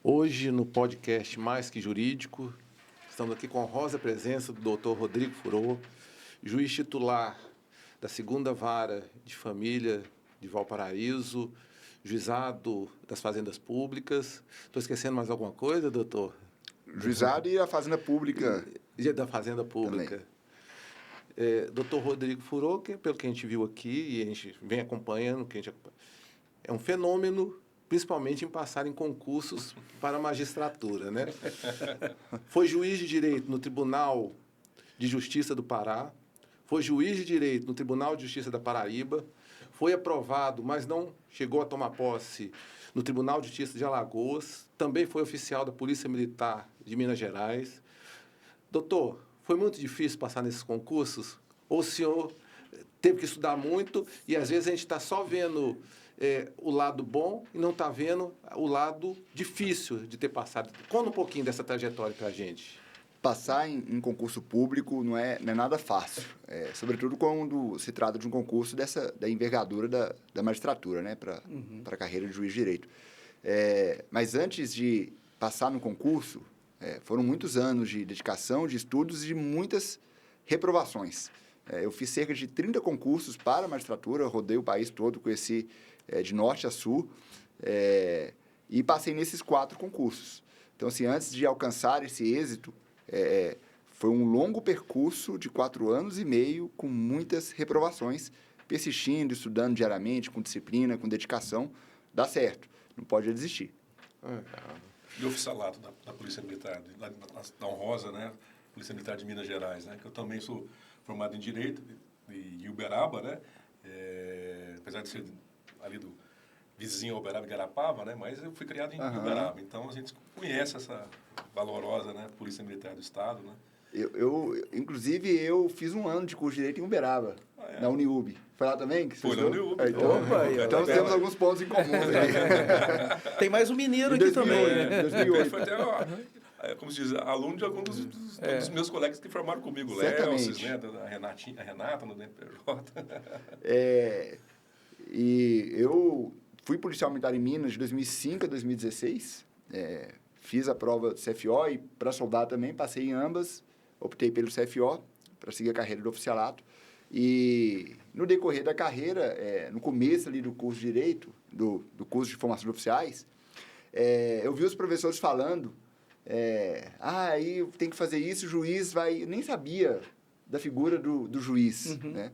Hoje, no podcast Mais Que Jurídico, estamos aqui com a honrosa presença do doutor Rodrigo Furô, juiz titular da 2ª Vara de Família de Valparaíso, juizado das Fazendas Públicas. Estou esquecendo mais alguma coisa, doutor? Juizado e a Fazenda Pública. E da Fazenda Pública. Doutor Rodrigo Furô, que, pelo que a gente viu aqui e a gente vem acompanhando, é um fenômeno, principalmente em passar em concursos para a magistratura, né? Foi juiz de direito no Tribunal de Justiça do Pará, foi juiz de direito no Tribunal de Justiça da Paraíba, foi aprovado, mas não chegou a tomar posse no Tribunal de Justiça de Alagoas, também foi oficial da Polícia Militar de Minas Gerais. Doutor, foi muito difícil passar nesses concursos? Ou o senhor teve que estudar muito e, às vezes, a gente está só vendo o lado bom e não está vendo o lado difícil de ter passado? Conta um pouquinho dessa trajetória para a gente. Passar em concurso público não é nada fácil, sobretudo quando se trata de um concurso da envergadura da magistratura, né, para a carreira de juiz de direito. Mas antes de passar no concurso, foram muitos anos de dedicação, de estudos e de muitas reprovações. Eu fiz cerca de 30 concursos para a magistratura, rodei o país todo, conheci de norte a sul, e passei nesses 4 concursos. Então, assim, antes de alcançar esse êxito, foi um longo percurso de 4 anos e meio, com muitas reprovações, persistindo, estudando diariamente, com disciplina, com dedicação, dá certo, não pode desistir. E o oficialato da Polícia Militar, da honrosa, né? Polícia Militar de Minas Gerais, né? Que eu também sou formado em Direito de Uberaba, né? Apesar de ser ali do vizinho Uberaba e Garapava, né? Mas eu fui criado em Uberaba, então a gente conhece essa valorosa, né? Polícia Militar do Estado, né? Inclusive, eu fiz um ano de curso de Direito em Uberaba, na Uniub. Foi lá também? Que foi na Uniub. Então, nós temos alguns pontos em comum aí. Tem mais um mineiro aqui também. Né? 2008. Foi até, como se diz, aluno de alguns dos meus colegas que formaram comigo, Certamente. Léo, né? A Renata, no DNPJ. E eu fui policial militar em Minas de 2005 a 2016. Fiz a prova do CFO e para soldado também, passei em ambas. Optei pelo CFO para seguir a carreira do oficialato. E no decorrer da carreira, no começo ali do curso de Direito, do curso de formação de oficiais, eu vi os professores falando, aí tem que fazer isso, o juiz vai... Eu nem sabia da figura do juiz, né?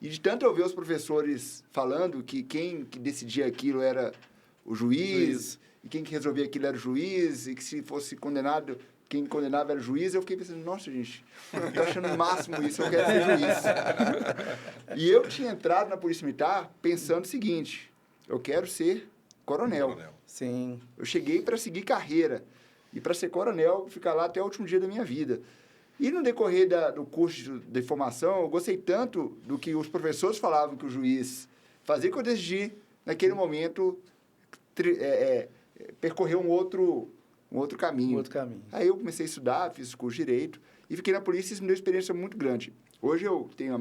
E de tanto eu ver os professores falando que quem que decidia aquilo era o juiz, e quem que resolvia aquilo era o juiz, e que se fosse condenado... Quem condenava era o juiz, eu fiquei pensando, nossa, gente, eu tô achando o máximo isso, eu quero ser juiz. E eu tinha entrado na Polícia Militar pensando o seguinte, eu quero ser coronel. Sim. Eu cheguei para seguir carreira e para ser coronel, ficar lá até o último dia da minha vida. E no decorrer do curso de formação, eu gostei tanto do que os professores falavam que o juiz fazia, que eu decidi, naquele momento, percorrer um outro caminho. Aí eu comecei a estudar, fiz o curso de Direito e fiquei na polícia e isso me deu uma experiência muito grande. Hoje eu tenho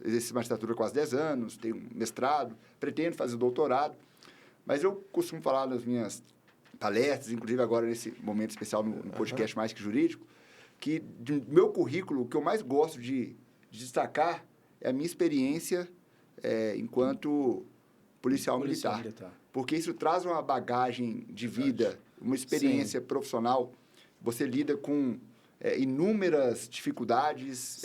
exerço magistratura há quase 10 anos, tenho mestrado, pretendo fazer doutorado, mas eu costumo falar nas minhas palestras, inclusive agora nesse momento especial no podcast Mais Que Jurídico, que do meu currículo, o que eu mais gosto de destacar é a minha experiência enquanto policial militar. Porque isso traz uma bagagem de vida, uma experiência profissional. Você lida com inúmeras dificuldades,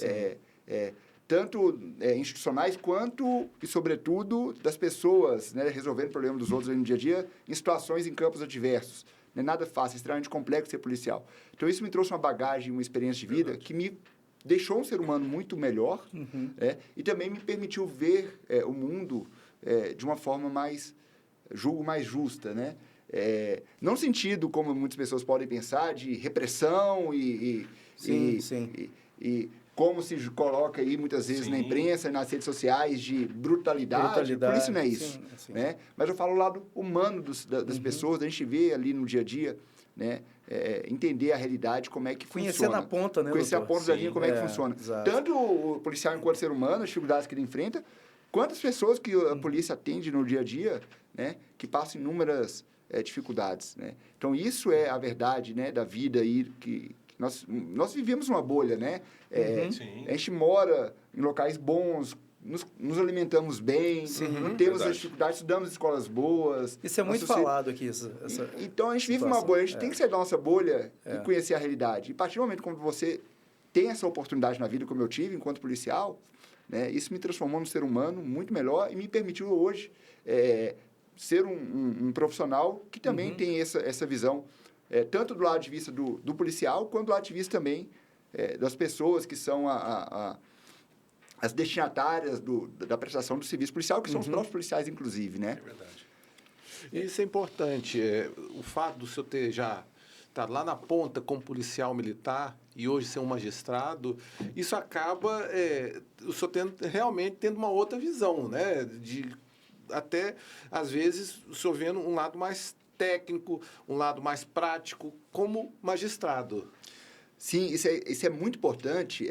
tanto institucionais quanto, e sobretudo, das pessoas, né, resolvendo problemas dos outros no dia a dia, em situações em campos adversos. Não é nada fácil, é extremamente complexo ser policial. Então, isso me trouxe uma bagagem, uma experiência de vida que me deixou um ser humano muito melhor e também me permitiu ver o mundo de uma forma mais justa, né? Não no sentido, como muitas pessoas podem pensar, de repressão e como se coloca aí muitas vezes na imprensa e nas redes sociais de brutalidade. Por isso não é isso. Né? Mas eu falo o lado humano das pessoas, a gente vê ali no dia a dia, né? Entender a realidade, como é que funciona. Conhecer na ponta, né, Conhecer doutor? a ponta da linha, como é que funciona. Exato. Tanto o policial enquanto ser humano, as dificuldades que ele enfrenta, quanto as pessoas que a polícia atende no dia a dia, né? Que passam inúmeras dificuldades, né? Então, isso é a verdade, né, da vida aí, que nós vivemos uma bolha, né? A gente mora em locais bons, nos alimentamos bem, não temos as dificuldades, estudamos em escolas boas. Isso é muito falado aqui. Então, a gente vive uma bolha, a gente tem que sair da nossa bolha e conhecer a realidade. E a partir do momento quando você tem essa oportunidade na vida, como eu tive enquanto policial, né, isso me transformou num ser humano muito melhor e me permitiu hoje ser um profissional que também tem essa visão, tanto do lado de vista do policial, quanto do lado de vista também das pessoas que são as destinatárias da prestação do serviço policial, que são os próprios policiais, inclusive, né? É verdade. Isso é importante. O fato do senhor ter já estar lá na ponta como policial militar e hoje ser um magistrado, isso acaba o senhor realmente tendo uma outra visão, né? Até, às vezes, o senhor vendo um lado mais técnico, um lado mais prático, como magistrado. Sim, isso é muito importante.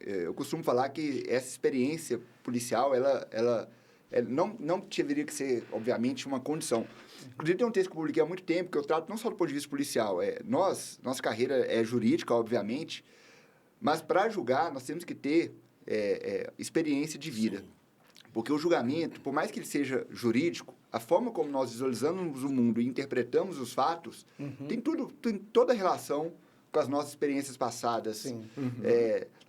Eu costumo falar que essa experiência policial, ela não deveria que ser, obviamente, uma condição. Inclusive, tem um texto que eu publiquei há muito tempo, que eu trato não só do ponto de vista policial. Nossa carreira é jurídica, obviamente, mas para julgar, nós temos que ter experiência de vida. Sim. Porque o julgamento, por mais que ele seja jurídico, a forma como nós visualizamos o mundo e interpretamos os fatos, tem toda a relação com as nossas experiências passadas. Sim.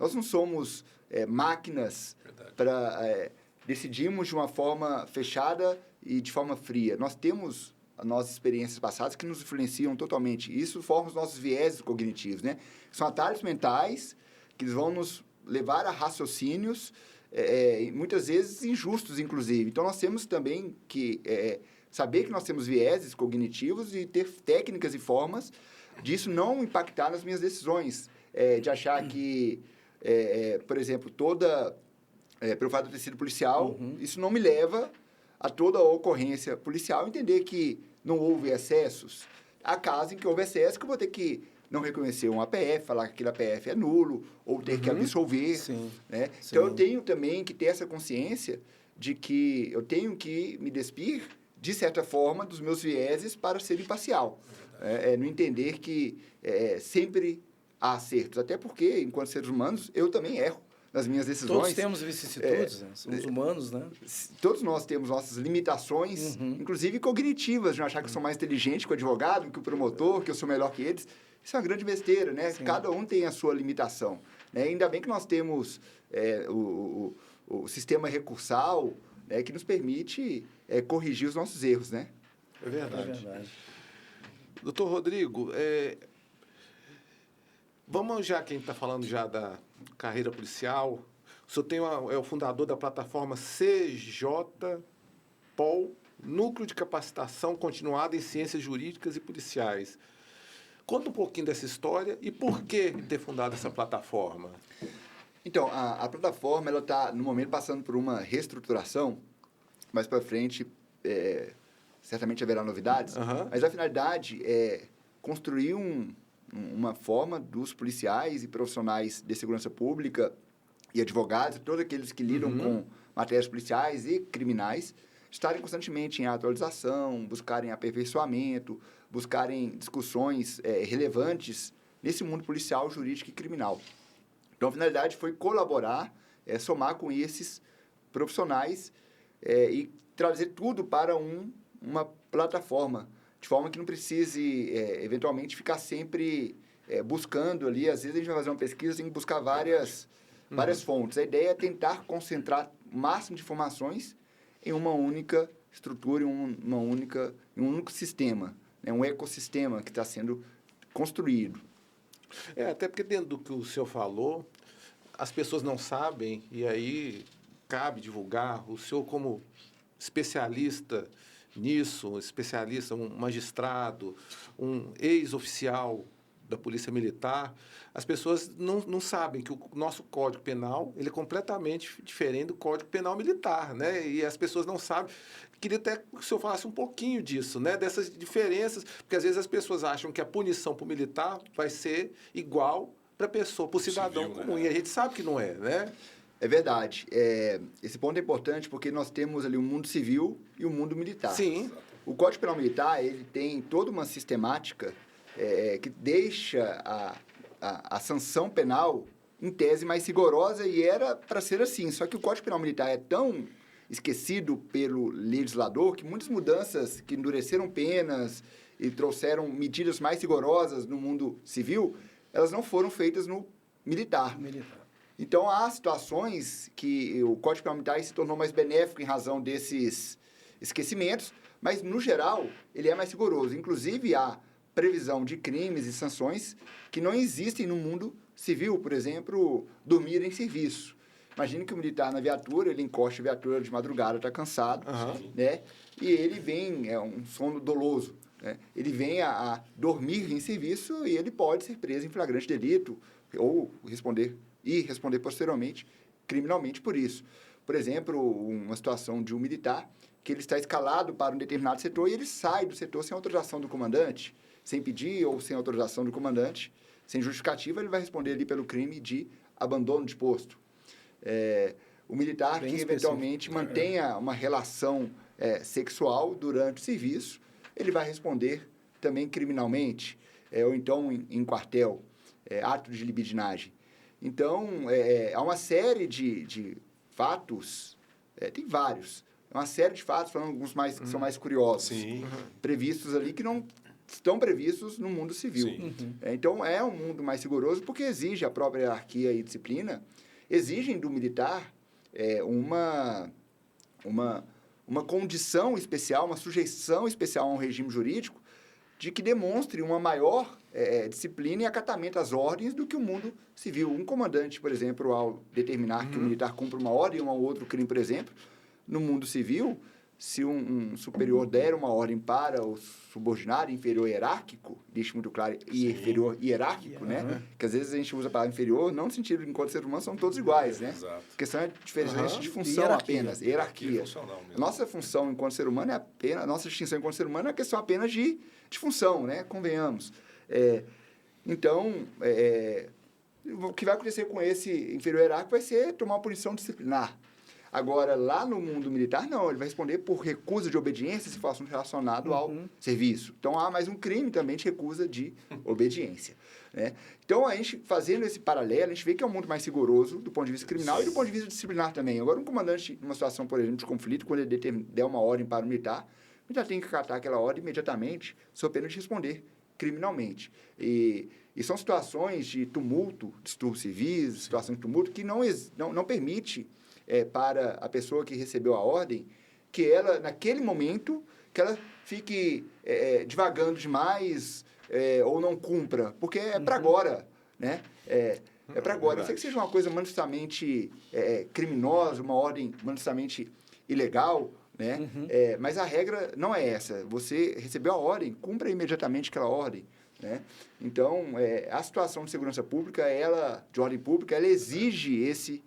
Nós não somos máquinas para decidirmos de uma forma fechada e de forma fria. Nós temos as nossas experiências passadas que nos influenciam totalmente. Isso forma os nossos vieses cognitivos, né? São atalhos mentais que vão nos levar a raciocínios, muitas vezes injustos, inclusive. Então, nós temos também que saber que nós temos vieses cognitivos e ter técnicas e formas disso não impactar nas minhas decisões. De achar que, por exemplo, pelo fato de ter sido policial, isso não me leva a toda a ocorrência policial, entender que não houve excessos. Há casos em que houve excesso que eu vou ter que não reconhecer um APF, falar que aquele APF é nulo, ou ter que absolver. Sim. Né? Sim. Então, eu tenho também que ter essa consciência de que eu tenho que me despir, de certa forma, dos meus vieses para ser imparcial. No entender que sempre há acertos. Até porque, enquanto seres humanos, eu também erro nas minhas decisões. Todos temos vicissitudes, né? Somos humanos, né? Todos nós temos nossas limitações, inclusive cognitivas, de achar que eu sou mais inteligente que o advogado, que o promotor, que eu sou melhor que eles. Isso é uma grande besteira, né? Sim. Cada um tem a sua limitação. Né? Ainda bem que nós temos o sistema recursal, né, que nos permite corrigir os nossos erros, né? É verdade. Doutor Rodrigo, vamos já, quem está falando já da carreira policial, o senhor é o fundador da plataforma CJPOL, Núcleo de Capacitação Continuada em Ciências Jurídicas e Policiais. Conta um pouquinho dessa história e por que ter fundado essa plataforma. Então, a plataforma está, no momento, passando por uma reestruturação. Mais para frente, certamente haverá novidades. Mas a finalidade é construir uma forma dos policiais e profissionais de segurança pública e advogados, todos aqueles que lidam com matérias policiais e criminais, estarem constantemente em atualização, buscarem aperfeiçoamento, buscarem discussões relevantes nesse mundo policial, jurídico e criminal. Então, a finalidade foi colaborar, somar com esses profissionais e trazer tudo para uma plataforma, de forma que não precise, eventualmente, ficar sempre buscando ali. Às vezes, a gente vai fazer uma pesquisa, tem que buscar várias fontes. A ideia é tentar concentrar o máximo de informações em uma única estrutura, em um único sistema, né? Um ecossistema que está sendo construído. Até porque dentro do que o senhor falou, as pessoas não sabem, e aí cabe divulgar. O senhor, como especialista nisso, um magistrado, um ex-oficial da Polícia Militar, as pessoas não sabem que o nosso Código Penal ele é completamente diferente do Código Penal Militar, né? E as pessoas não sabem. Queria até que o senhor falasse um pouquinho disso, né? Dessas diferenças, porque às vezes as pessoas acham que a punição para o militar vai ser igual para o cidadão civil, comum, né? E a gente sabe que não é, né? É verdade. Esse ponto é importante porque nós temos ali o mundo civil e o mundo militar. Sim. O Código Penal Militar, ele tem toda uma sistemática que deixa a sanção penal, em tese, mais rigorosa, e era para ser assim. Só que o Código Penal Militar é tão esquecido pelo legislador que muitas mudanças que endureceram penas e trouxeram medidas mais rigorosas no mundo civil, elas não foram feitas no militar. Então, há situações que o Código Penal Militar se tornou mais benéfico em razão desses esquecimentos, mas, no geral, ele é mais rigoroso. Inclusive, há previsão de crimes e sanções que não existem no mundo civil. Por exemplo, dormir em serviço. Imagine que o militar na viatura, ele encosta a viatura de madrugada, está cansado, né? E ele vem, é um sono doloso, né? Ele vem a dormir em serviço e ele pode ser preso em flagrante delito ou responder posteriormente criminalmente por isso. Por exemplo, uma situação de um militar que ele está escalado para um determinado setor e ele sai do setor sem autorização do comandante, sem pedir ou sem autorização do comandante, sem justificativa, ele vai responder ali pelo crime de abandono de posto. O militar que eventualmente mantenha uma relação sexual durante o serviço, ele vai responder também criminalmente, ou então em quartel, ato de libidinagem. Então, há uma série de fatos, tem vários, uma série de fatos, falando alguns mais, que são mais curiosos, previstos ali que não estão previstos no mundo civil. Então, é um mundo mais rigoroso porque exige a própria hierarquia e disciplina, exigem do militar uma condição especial, uma sujeição especial a um regime jurídico de que demonstre uma maior disciplina e acatamento às ordens do que o mundo civil. Um comandante, por exemplo, ao determinar que o militar cumpra uma ordem ou um outro crime, por exemplo, no mundo civil, se um superior der uma ordem para o subordinado inferior hierárquico, deixa muito claro, inferior hierárquico, né? Que às vezes a gente usa a palavra inferior, não no sentido de enquanto ser humano são todos iguais, né? Exato. A questão é diferença de função apenas, hierarquia. A nossa função enquanto ser humano a nossa distinção enquanto ser humano é uma questão apenas de função, né? Convenhamos. Então, o que vai acontecer com esse inferior hierárquico vai ser tomar uma punição disciplinar. Agora, lá no mundo militar, não. Ele vai responder por recusa de obediência se for assunto relacionado ao serviço. Então, há mais um crime também de recusa de obediência, né? Então, a gente fazendo esse paralelo, a gente vê que é um mundo mais rigoroso do ponto de vista criminal e do ponto de vista disciplinar também. Agora, um comandante, numa situação, por exemplo, de conflito, quando ele der uma ordem para o militar tem que acatar aquela ordem imediatamente, sob pena de responder criminalmente. E são situações de tumulto, distúrbios civis, situações de tumulto, que não permite para a pessoa que recebeu a ordem que ela, naquele momento, que ela fique divagando demais ou não cumpra, porque é para agora, né? É para agora. Eu sei que seja uma coisa manifestamente criminosa, uma ordem manifestamente ilegal, né? Mas a regra não é essa. Você recebeu a ordem, cumpra imediatamente aquela ordem, né? Então, a situação de segurança pública, de ordem pública, ela exige esse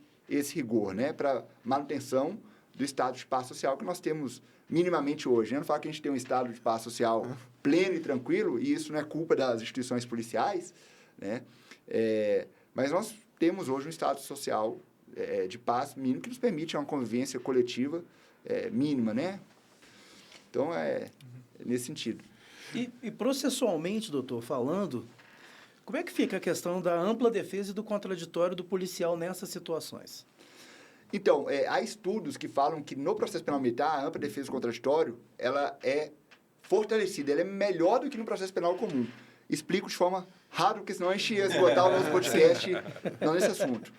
rigor, né? Para manutenção do estado de paz social que nós temos minimamente hoje, né? Não falo que a gente tem um estado de paz social pleno e tranquilo, e isso não é culpa das instituições policiais, né? Mas nós temos hoje um estado social de paz mínimo que nos permite uma convivência coletiva mínima, né? Então, nesse sentido. E processualmente, doutor, falando, como é que fica a questão da ampla defesa e do contraditório do policial nessas situações? Então, há estudos que falam que no processo penal militar, a ampla defesa do contraditório, ela é fortalecida, ela é melhor do que no processo penal comum. Explico de forma rápida, porque senão a gente ia esgotar o nosso podcast não nesse assunto.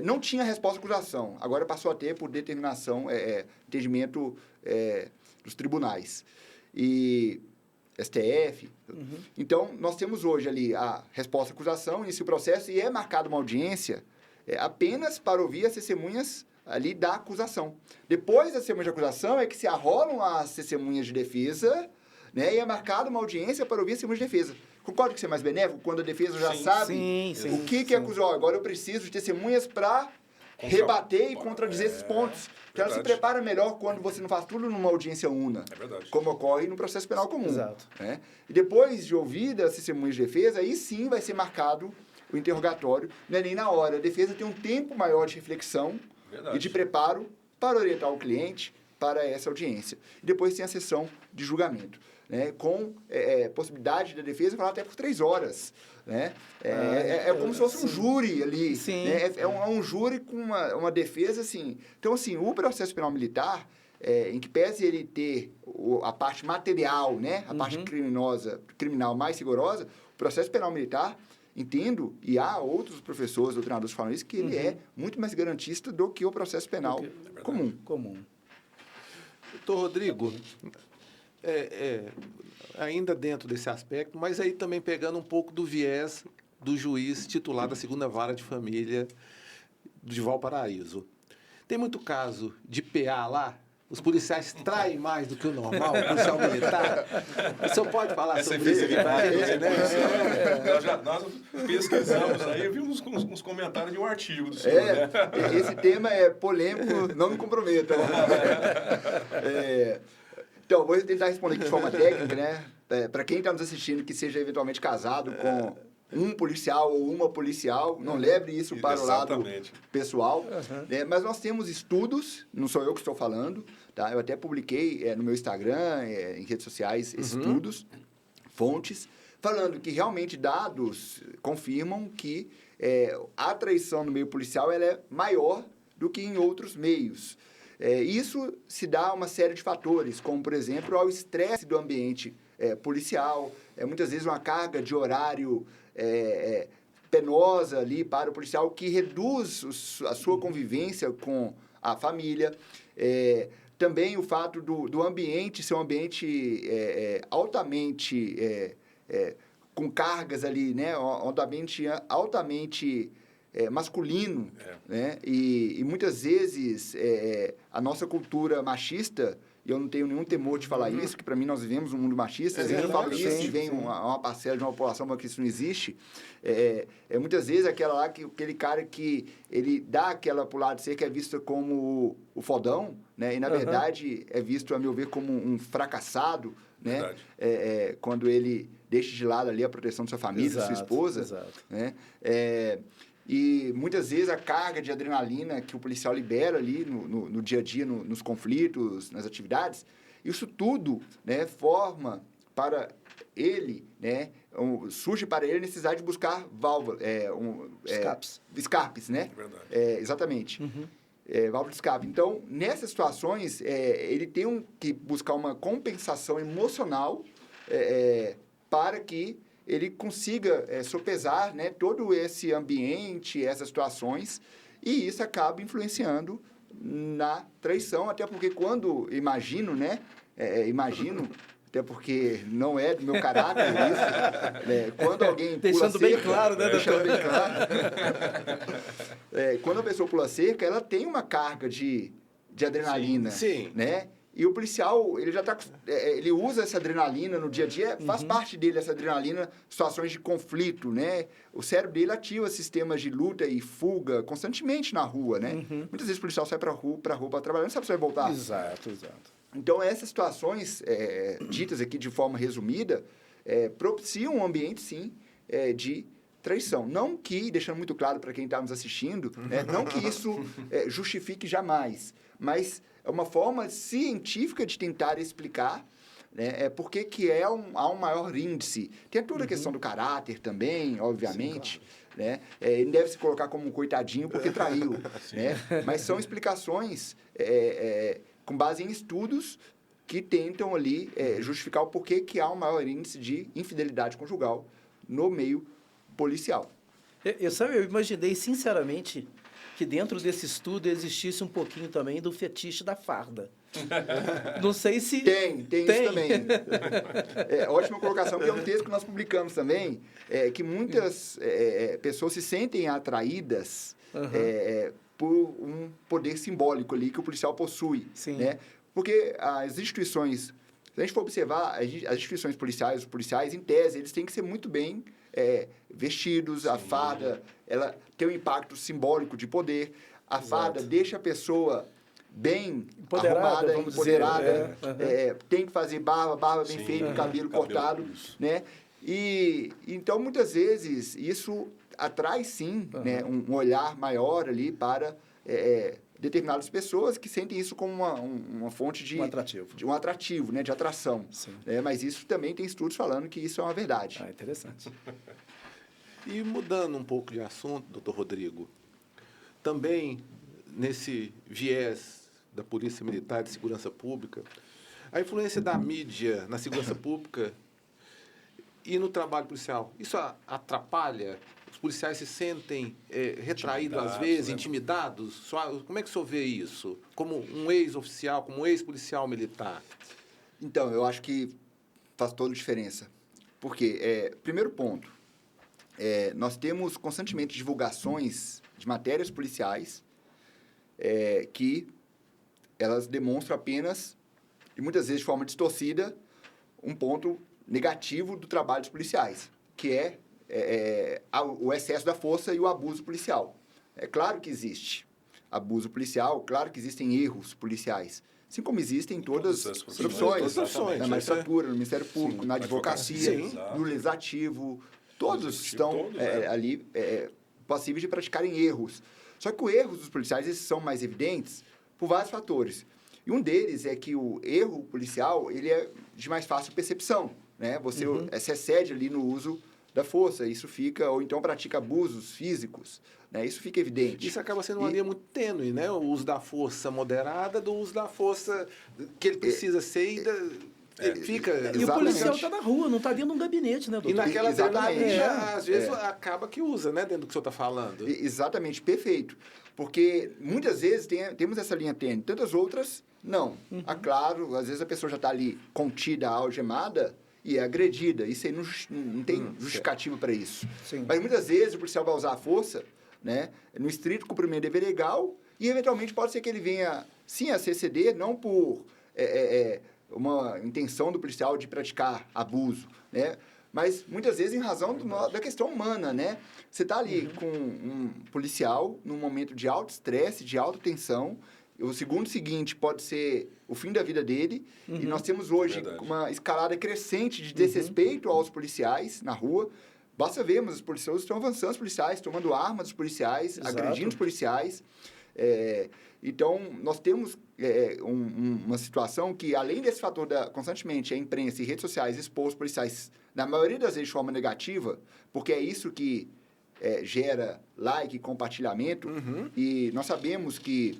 Não tinha resposta à acusação, agora passou a ter por determinação, entendimento dos tribunais. E STF. Então, nós temos hoje ali a resposta à acusação, inicia o processo e é marcada uma audiência apenas para ouvir as testemunhas ali da acusação. Depois das testemunhas de acusação é que se arrolam as testemunhas de defesa, né, e é marcada uma audiência para ouvir as testemunhas de defesa. Concorda que isso é mais benéfico quando a defesa já sabe o que acusou? Agora eu preciso de testemunhas para rebater e contradizer esses pontos. Porque ela se prepara melhor quando você não faz tudo numa audiência una, como ocorre no processo penal comum. Exato. Né? E depois de ouvidas as testemunhas de defesa, aí sim vai ser marcado o interrogatório. Não é nem na hora. A defesa tem um tempo maior de reflexão e de preparo para orientar o cliente para essa audiência. E depois tem a sessão de julgamento, né? Com possibilidade da defesa falar até por 3 horas. Né? É como se fosse um júri ali. Né? É um júri com uma defesa, assim. Então, assim, o processo penal militar, em que pese ele ter a parte material, né? A parte criminal mais rigorosa, o processo penal militar, entendo, e há outros professores, doutrinadores que falam isso, que ele é muito mais garantista do que o processo penal comum. Doutor Rodrigo, ainda dentro desse aspecto, mas aí também pegando um pouco do viés do juiz titular da 2ª Vara de Família de Valparaíso. Tem muito caso de PA lá? Os policiais traem mais do que o normal, o policial militar? O senhor pode falar sobre isso? Nós pesquisamos aí, vimos uns comentários de um artigo do senhor. Né? Esse tema é polêmico, não me comprometa. Então, vou tentar responder aqui de forma técnica, né? Para quem está nos assistindo que seja eventualmente casado com um policial ou uma policial, não leve isso para o lado pessoal. Né? Mas nós temos estudos, não sou eu que estou falando, tá? Eu até publiquei no meu Instagram, em redes sociais, estudos, fontes, falando que realmente dados confirmam que a traição no meio policial ela é maior do que em outros meios. Isso se dá a uma série de fatores, como, por exemplo, ao estresse do ambiente policial, muitas vezes uma carga de horário penosa ali para o policial que reduz a sua convivência com a família. Também o fato do ambiente ser um ambiente altamente com cargas ali, né? Um ambiente altamente masculino, né? E muitas vezes a nossa cultura machista, e eu não tenho nenhum temor de falar isso, que para mim nós vivemos um mundo machista, às vezes eu falo isso e vem uma parcela de uma população que isso não existe, muitas vezes aquele cara que ele dá aquela pulada de cerca é visto como o fodão, né? E na verdade é visto, a meu ver, como um fracassado, né? Quando ele deixa de lado ali a proteção da sua família, da sua esposa, né? E muitas vezes a carga de adrenalina que o policial libera ali no dia a dia, nos conflitos, nas atividades, isso tudo, né, forma para ele, né, surge para ele a necessidade de buscar válvulas, escapes, né? Exatamente. Válvula de escape. Então, nessas situações, ele tem que buscar uma compensação emocional para que ele consiga sopesar, né, todo esse ambiente, essas situações, e isso acaba influenciando na traição, até porque quando imagino, até porque não é do meu caráter isso, quando alguém deixando bem claro, né? Deixando bem claro. Quando a pessoa pula cerca, ela tem uma carga de adrenalina, sim. Né? E o policial, ele já ele usa essa adrenalina no dia a dia, faz parte dele essa adrenalina, situações de conflito, né? O cérebro dele ativa sistemas de luta e fuga constantemente na rua, né? Muitas vezes o policial sai para rua para trabalhar, não sabe se vai voltar. Exato. Então, essas situações, ditas aqui de forma resumida, propiciam um ambiente, sim, de traição. Não que, deixando muito claro para quem está nos assistindo, não que isso justifique jamais, mas é uma forma científica de tentar explicar, né, por que há um maior índice. Tem toda a questão do caráter também, obviamente. Sim, claro. Né? Ele deve se colocar como um coitadinho porque traiu. Né? Mas são explicações com base em estudos que tentam ali justificar o porquê que há um maior índice de infidelidade conjugal no meio policial. Eu imaginei, sinceramente, que dentro desse estudo existisse um pouquinho também do fetiche da farda. Não sei se... Tem isso também. Ótima colocação, que é um texto que nós publicamos também, que muitas pessoas se sentem atraídas por um poder simbólico ali que o policial possui. Sim. Né? Porque as instituições, se a gente for observar, as instituições policiais, os policiais, em tese, eles têm que ser muito bem vestidos. Sim. A farda, ela tem um impacto simbólico de poder. A farda deixa a pessoa bem arrumada, empoderada. Tem que fazer barba bem feita, cabelo cortado. Né? E então, muitas vezes, isso atrai, sim, né, um olhar maior ali para determinadas pessoas que sentem isso como uma fonte de... Um atrativo. De um atrativo, né? De atração. Sim. Mas isso também tem estudos falando que isso é uma verdade. Ah, interessante. E mudando um pouco de assunto, doutor Rodrigo, também nesse viés da Polícia Militar de Segurança Pública, a influência da mídia na segurança pública e no trabalho policial, isso atrapalha? Os policiais se sentem retraídos às vezes, intimidados? Como é que o senhor vê isso? Como um ex-oficial, como um ex-policial militar? Então, eu acho que faz toda a diferença. Porque, primeiro ponto, nós temos constantemente divulgações de matérias policiais que elas demonstram apenas, e muitas vezes de forma distorcida, um ponto negativo do trabalho dos policiais, que é o excesso da força e o abuso policial. É claro que existe abuso policial, claro que existem erros policiais, assim como existem em todas as profissões, na magistratura, no Ministério Público, na advocacia, no legislativo, todos estão ali passíveis de praticarem erros. Só que os erros dos policiais esses são mais evidentes por vários fatores. E um deles é que o erro policial ele é de mais fácil percepção, né? Você se excede ali no uso da força, isso fica, ou então pratica abusos físicos, né? Isso fica evidente. Isso acaba sendo uma linha muito tênue, né? O uso da força moderada do uso da força que ele precisa ser ele fica... E o policial está na rua, não está dentro de um gabinete, né, doutor? E naquela adrenalina, às vezes, acaba que usa, né? Dentro do que o senhor está falando. Exatamente, perfeito. Porque muitas vezes temos essa linha tênue, tantas outras, não. Claro, às vezes a pessoa já está ali contida, algemada e é agredida. Isso aí não tem justificativo para isso. Sim. Mas muitas vezes o policial vai usar a força, né, no estrito cumprimento do dever legal e, eventualmente, pode ser que ele venha, sim, a se exceder, não por uma intenção do policial de praticar abuso, né? Mas, muitas vezes, em razão da questão humana, né? Você está ali com um policial num momento de alto estresse, de alta tensão. O segundo seguinte pode ser o fim da vida dele. E nós temos hoje uma escalada crescente de desrespeito aos policiais na rua. Basta vermos, os policiais estão avançando, os policiais, tomando armas dos policiais, agredindo os policiais. Então, nós temos uma situação que, além desse fator constantemente a imprensa e redes sociais expor os policiais, na maioria das vezes de forma negativa, porque é isso que gera like e compartilhamento, e nós sabemos que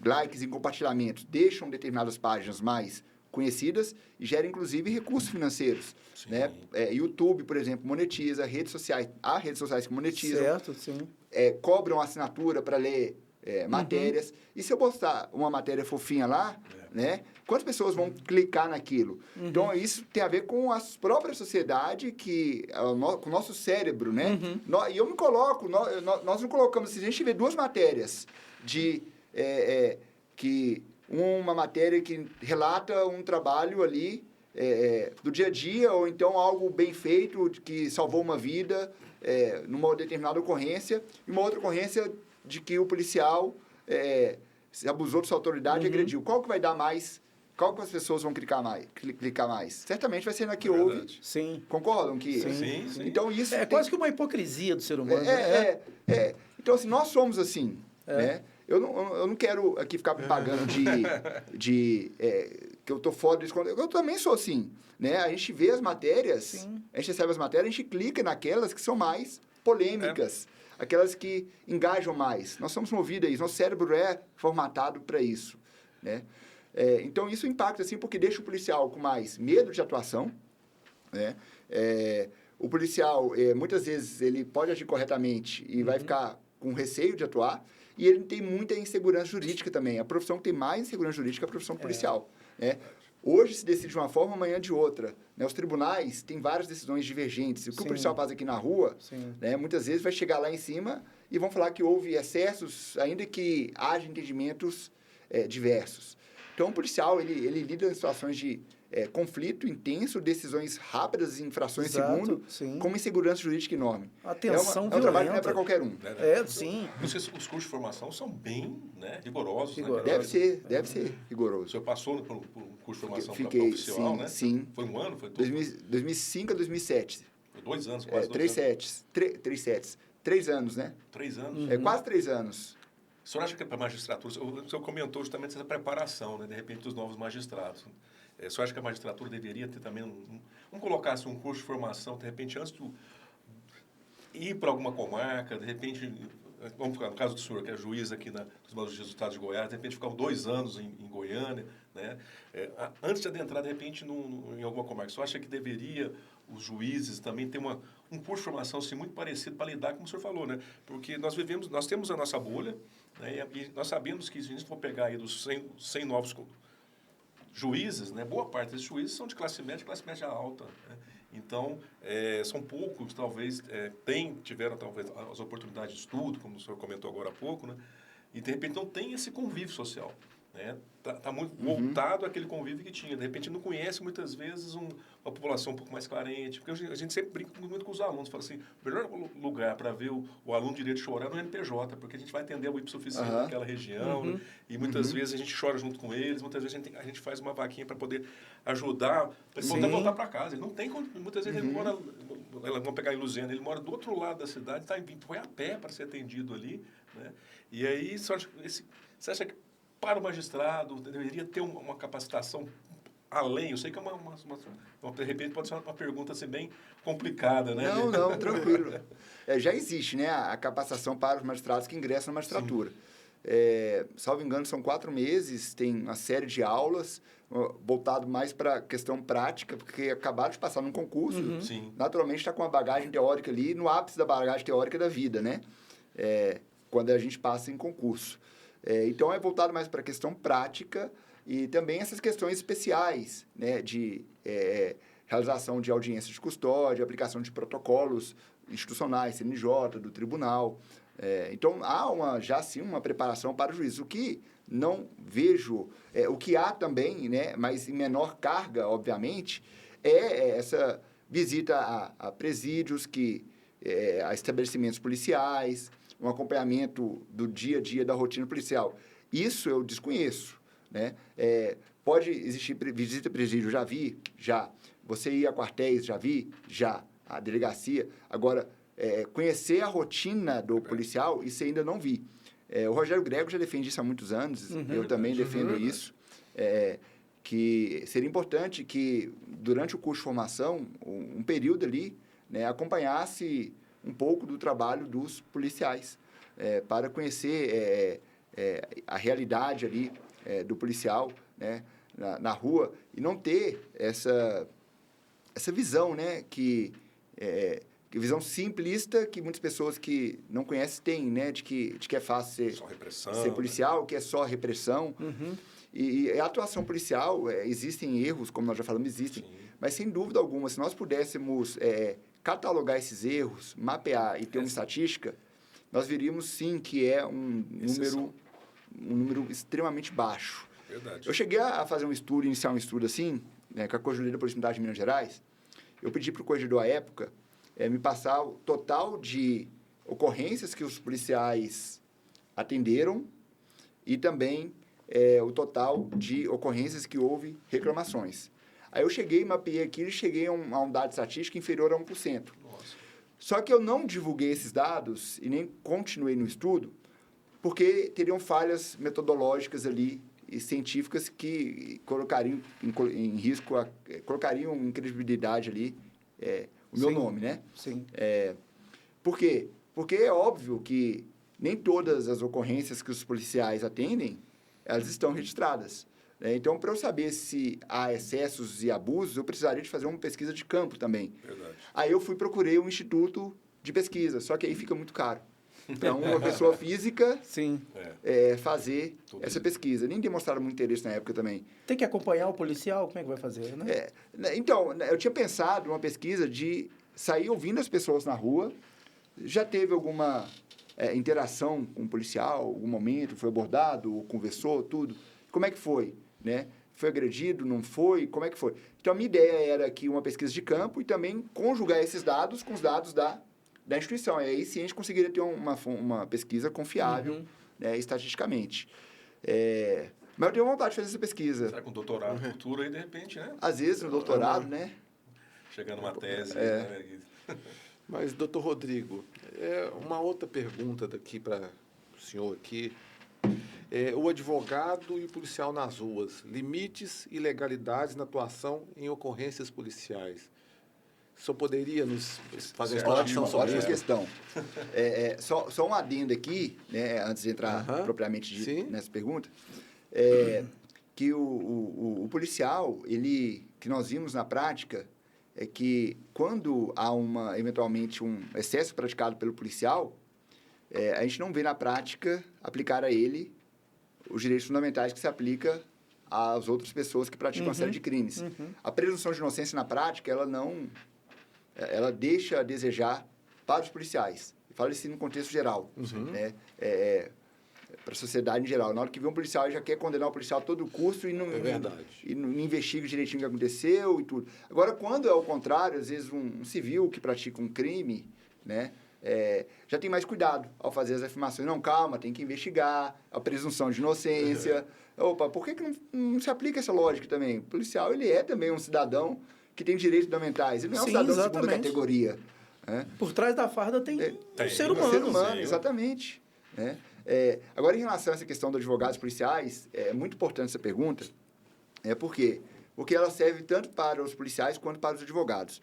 likes e compartilhamentos deixam determinadas páginas mais conhecidas e geram, inclusive, recursos financeiros. Né? YouTube, por exemplo, monetiza, há redes sociais que monetizam. Certo, sim. Cobram assinatura para ler matérias. E se eu postar uma matéria fofinha lá, né? Quantas pessoas vão clicar naquilo? Então, isso tem a ver com a própria sociedade, com o nosso cérebro, né? E eu me coloco, nós não colocamos, se a gente vê duas matérias uma matéria que relata um trabalho ali do dia a dia, ou então algo bem feito, que salvou uma vida numa determinada ocorrência, e uma outra ocorrência de que o policial se abusou de sua autoridade e agrediu. Qual que vai dar mais? Qual que as pessoas vão clicar mais? Certamente vai ser na que houve. Sim. Concordam que... Sim. Então, isso quase que uma hipocrisia do ser humano. Então, assim, nós somos assim, né? Eu não quero aqui ficar me pagando que eu tô fora desse contexto. Eu também sou assim, né? A gente vê as matérias, a gente recebe as matérias, a gente clica naquelas que são mais polêmicas, aquelas que engajam mais. Nós somos movidos a isso, nosso cérebro é formatado para isso, né? Então, isso impacta, assim, porque deixa o policial com mais medo de atuação, né? O policial, muitas vezes, ele pode agir corretamente e vai ficar com receio de atuar, e ele tem muita insegurança jurídica também. A profissão que tem mais insegurança jurídica é a profissão policial, né? Hoje se decide de uma forma, amanhã de outra, né? Os tribunais têm várias decisões divergentes. O que o policial faz aqui na rua, né? Muitas vezes vai chegar lá em cima e vão falar que houve excessos, ainda que haja entendimentos diversos. Então, o policial, ele lida em situações de conflito intenso, decisões rápidas, infrações em segundo, com uma insegurança jurídica enorme. Atenção é um trabalho que não é para qualquer um. Sim. Os cursos de formação são bem rigorosos. Deve ser rigoroso. O senhor passou por um curso de formação para oficial, né? Sim. Foi um ano? Foi 2005 a 2007. Foi 2 anos, quase 2 anos. 3 anos, né? 3 anos? Quase 3 anos. O senhor acha que para a magistratura, o senhor comentou justamente essa preparação, né, de repente, dos novos magistrados. O senhor acha que a magistratura deveria ter também, vamos colocar assim, um curso de formação, de repente, antes de ir para alguma comarca, de repente, vamos ficar no caso do senhor, que é juiz aqui dos Magistrados do Estado de Goiás, de repente ficar 2 anos em Goiânia, né? Antes de adentrar, de repente, em alguma comarca, o senhor acha que deveria os juízes também ter um curso de formação assim, muito parecido para lidar, como o senhor falou, né? Porque nós temos a nossa bolha, né? E nós sabemos que se a gente for pegar aí dos 100 novos juízes, né? Boa parte desses juízes são de classe média alta, né? Então, são poucos, talvez, tiveram talvez as oportunidades de estudo, como o senhor comentou agora há pouco, né? E, de repente, não tem esse convívio social, né? Tá muito voltado àquele convívio que tinha. De repente, não conhece, muitas vezes, uma população um pouco mais carente. Porque a gente sempre brinca muito com os alunos. Fala assim, o melhor lugar para ver o aluno direito chorar é no NPJ, porque a gente vai atender o hipossuficiente naquela região, né? E muitas vezes a gente chora junto com eles, muitas vezes a gente faz uma vaquinha para poder ajudar, para ele poder voltar para casa. Ele não tem, muitas vezes ele mora, vamos pegar em Luzena, ele mora do outro lado da cidade, foi a pé para ser atendido ali, né? E aí, você acha que para o magistrado deveria ter uma capacitação além? Eu sei que de repente pode ser uma pergunta assim, bem complicada, né? Não, tranquilo. Já existe, né, a capacitação para os magistrados que ingressam na magistratura. Salvo engano, são 4 meses, tem uma série de aulas voltado mais para a questão prática, porque acabaram de passar num concurso, naturalmente está com uma bagagem teórica ali, no ápice da bagagem teórica da vida, né? Quando a gente passa em concurso. Então, é voltado mais para a questão prática e também essas questões especiais, né, de realização de audiências de custódia, aplicação de protocolos institucionais, CNJ, do tribunal. Então, há já sim uma preparação para o juiz. O que não vejo, o que há também, né, mas em menor carga, obviamente, essa visita a presídios, a estabelecimentos policiais, um acompanhamento do dia a dia da rotina policial. Isso eu desconheço, né? Pode existir visita a presídio, já. Você ir a quartéis, já. A delegacia. Agora, conhecer a rotina do policial, isso ainda não vi. O Rogério Grego já defende isso há muitos anos, eu também defendo isso, que seria importante que, durante o curso de formação, um período ali, né, acompanhasse um pouco do trabalho dos policiais, para conhecer a realidade ali do policial, né, na rua, e não ter essa visão, né, que visão simplista que muitas pessoas que não conhecem têm, né, de que é fácil ser policial, né? Que é só repressão. E a atuação policial, existem erros, como nós já falamos, existem, mas sem dúvida alguma, se nós pudéssemos catalogar esses erros, mapear e ter uma estatística, nós veríamos sim que é um número extremamente baixo. Verdade. Eu cheguei a fazer iniciar um estudo assim, né, com a Corregedoria da Polícia Militar de Minas Gerais. Eu pedi para o corregedor à época me passar o total de ocorrências que os policiais atenderam e também o total de ocorrências que houve reclamações. Aí eu mapeei aquilo e cheguei a um dado estatístico inferior a 1%. Nossa. Só que eu não divulguei esses dados e nem continuei no estudo, porque teriam falhas metodológicas ali e científicas que colocariam em risco, colocariam em credibilidade ali o meu nome, né? Sim. Por quê? Porque é óbvio que nem todas as ocorrências que os policiais atendem, elas estão registradas. Então, para eu saber se há excessos e abusos, eu precisaria de fazer uma pesquisa de campo também. Verdade. Aí eu procurei um instituto de pesquisa, só que aí fica muito caro. Para uma pessoa física fazer essa pesquisa. Nem demonstraram muito interesse na época também. Tem que acompanhar o policial? Como é que vai fazer, né? Então, eu tinha pensado uma pesquisa de sair ouvindo as pessoas na rua. Já teve alguma interação com o policial, algum momento, foi abordado, ou conversou, tudo. Como é que foi, né? Foi agredido, não foi? Como é que foi? Então, a minha ideia era que uma pesquisa de campo e também conjugar esses dados com os dados da instituição. E aí, sim, a gente conseguiria ter uma pesquisa confiável, né, estatisticamente. Mas eu tenho vontade de fazer essa pesquisa. Será que um doutorado no futuro aí, de repente, né? Às vezes, no doutorado, né? Chegando uma tese. Né? Mas, doutor Rodrigo, uma outra pergunta daqui para o senhor aqui. o advogado e o policial nas ruas, limites e legalidades na atuação em ocorrências policiais. O senhor poderia nos fazer uma explanação sobre isso? Ótima questão. Só um adendo aqui, né, antes de entrar propriamente nessa pergunta, que o policial, que nós vimos na prática, é que quando há eventualmente um excesso praticado pelo policial, a gente não vê na prática aplicar a ele os direitos fundamentais que se aplica às outras pessoas que praticam uma série de crimes. A presunção de inocência na prática, ela deixa a desejar para os policiais. Eu falo isso no contexto geral, né? Para a sociedade em geral. Na hora que vê um policial, ele já quer condenar o policial a todo custo e não investiga direitinho o que aconteceu e tudo. Agora, quando é o contrário, às vezes um civil que pratica um crime, né, já tem mais cuidado ao fazer as afirmações. Não, calma, tem que investigar, a presunção de inocência. Opa, por que não se aplica essa lógica também? O policial, ele é também um cidadão que tem direitos fundamentais. Ele não é um cidadão de segunda categoria. Né? Por trás da farda tem um ser humano. Um ser humano, exatamente. Né? Agora, em relação a essa questão dos advogados policiais, é muito importante essa pergunta. Por quê? Porque ela serve tanto para os policiais quanto para os advogados.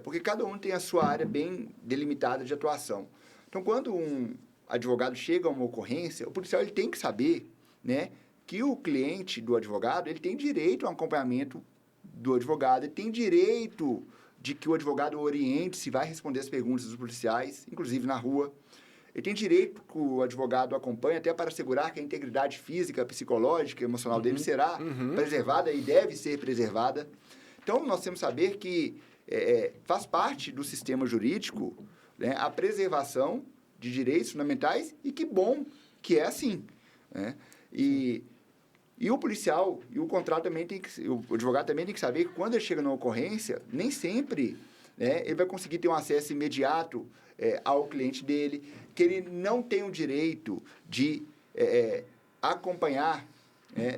Porque cada um tem a sua área bem delimitada de atuação. Então, quando um advogado chega a uma ocorrência, o policial ele tem que saber, né, que o cliente do advogado ele tem direito a um acompanhamento do advogado, ele tem direito de que o advogado oriente se vai responder as perguntas dos policiais, inclusive na rua. Ele tem direito que o advogado acompanhe até para assegurar que a integridade física, psicológica e emocional dele será preservada e deve ser preservada. Então, nós temos que saber que faz parte do sistema jurídico, né, a preservação de direitos fundamentais e que bom que é assim. Né? E o policial e o contrato também o advogado também tem que saber que quando ele chega numa ocorrência, nem sempre, né, ele vai conseguir ter um acesso imediato ao cliente dele, que ele não tem o direito de acompanhar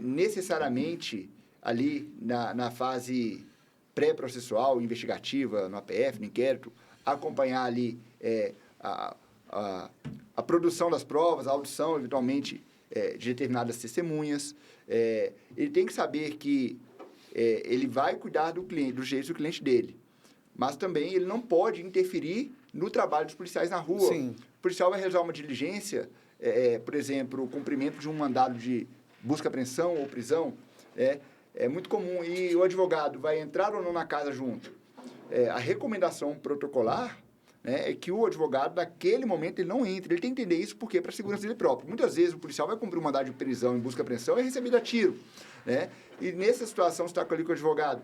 necessariamente ali na fase pré-processual, investigativa, no APF, no inquérito, acompanhar ali a produção das provas, a audição, eventualmente, de determinadas testemunhas. Ele tem que saber que ele vai cuidar dos direitos do cliente dele, mas também ele não pode interferir no trabalho dos policiais na rua. Sim. O policial vai realizar uma diligência, por exemplo, o cumprimento de um mandado de busca, apreensão ou prisão, é muito comum, e o advogado vai entrar ou não na casa junto. A recomendação protocolar, né, é que o advogado, naquele momento, ele não entre. Ele tem que entender isso porque para a segurança dele próprio. Muitas vezes o policial vai cumprir um mandado de prisão em busca e apreensão e é recebido a tiro. Né? E nessa situação, você está ali com o advogado.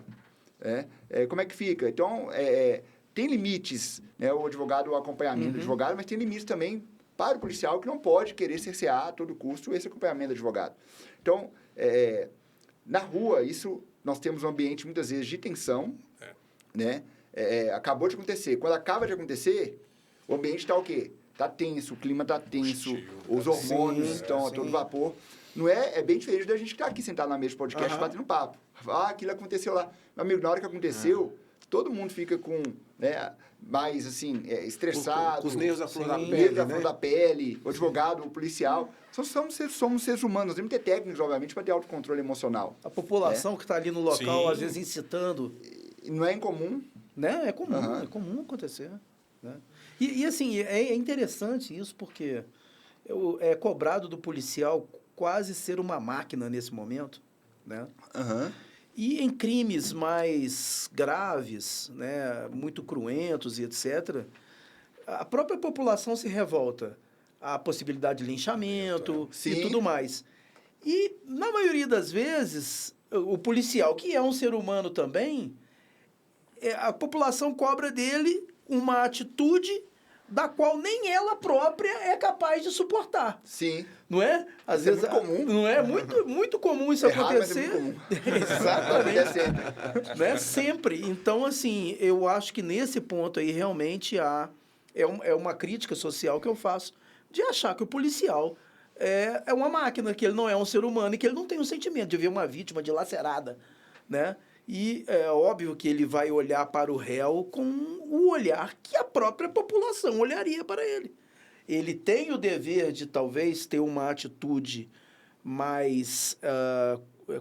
Como é que fica? Então, tem limites, né, o advogado, o acompanhamento do advogado, mas tem limites também para o policial que não pode querer cercear a todo custo esse acompanhamento do advogado. Então, na rua, nós temos um ambiente, muitas vezes, de tensão, né? Acabou de acontecer. Quando acaba de acontecer, o ambiente está o quê? Está tenso, o clima está tenso, os hormônios estão a todo vapor. Não é bem diferente da gente que está aqui sentado na mesa de podcast batendo papo. Aquilo aconteceu lá. Meu amigo, na hora que aconteceu, todo mundo fica com, né, mais, assim, estressado. Com os nervos à flor da pele, nervos à flor da pele, o advogado, o policial. Somos seres humanos. Temos que ter técnicos, obviamente, para ter autocontrole emocional. A população que está ali no local, às vezes, incitando. Não é incomum. Né? É comum acontecer. Né? E assim, é interessante isso, porque é cobrado do policial quase ser uma máquina nesse momento. Né? E em crimes mais graves, né, muito cruentos e etc., a própria população se revolta à possibilidade de linchamento e tudo mais. E, na maioria das vezes, o policial, que é um ser humano também, a população cobra dele uma atitude da qual nem ela própria é capaz de suportar. Sim. Não é? Às vezes é muito comum. Não é muito comum isso acontecer. Raro, mas é muito comum. Exatamente. Né? Sempre. Então, assim, eu acho que nesse ponto aí realmente é uma crítica social que eu faço de achar que o policial é uma máquina, que ele não é um ser humano e que ele não tem um sentimento de ver uma vítima dilacerada, né? E é óbvio que ele vai olhar para o réu com o olhar que a própria população olharia para ele. Ele tem o dever de, talvez, ter uma atitude mais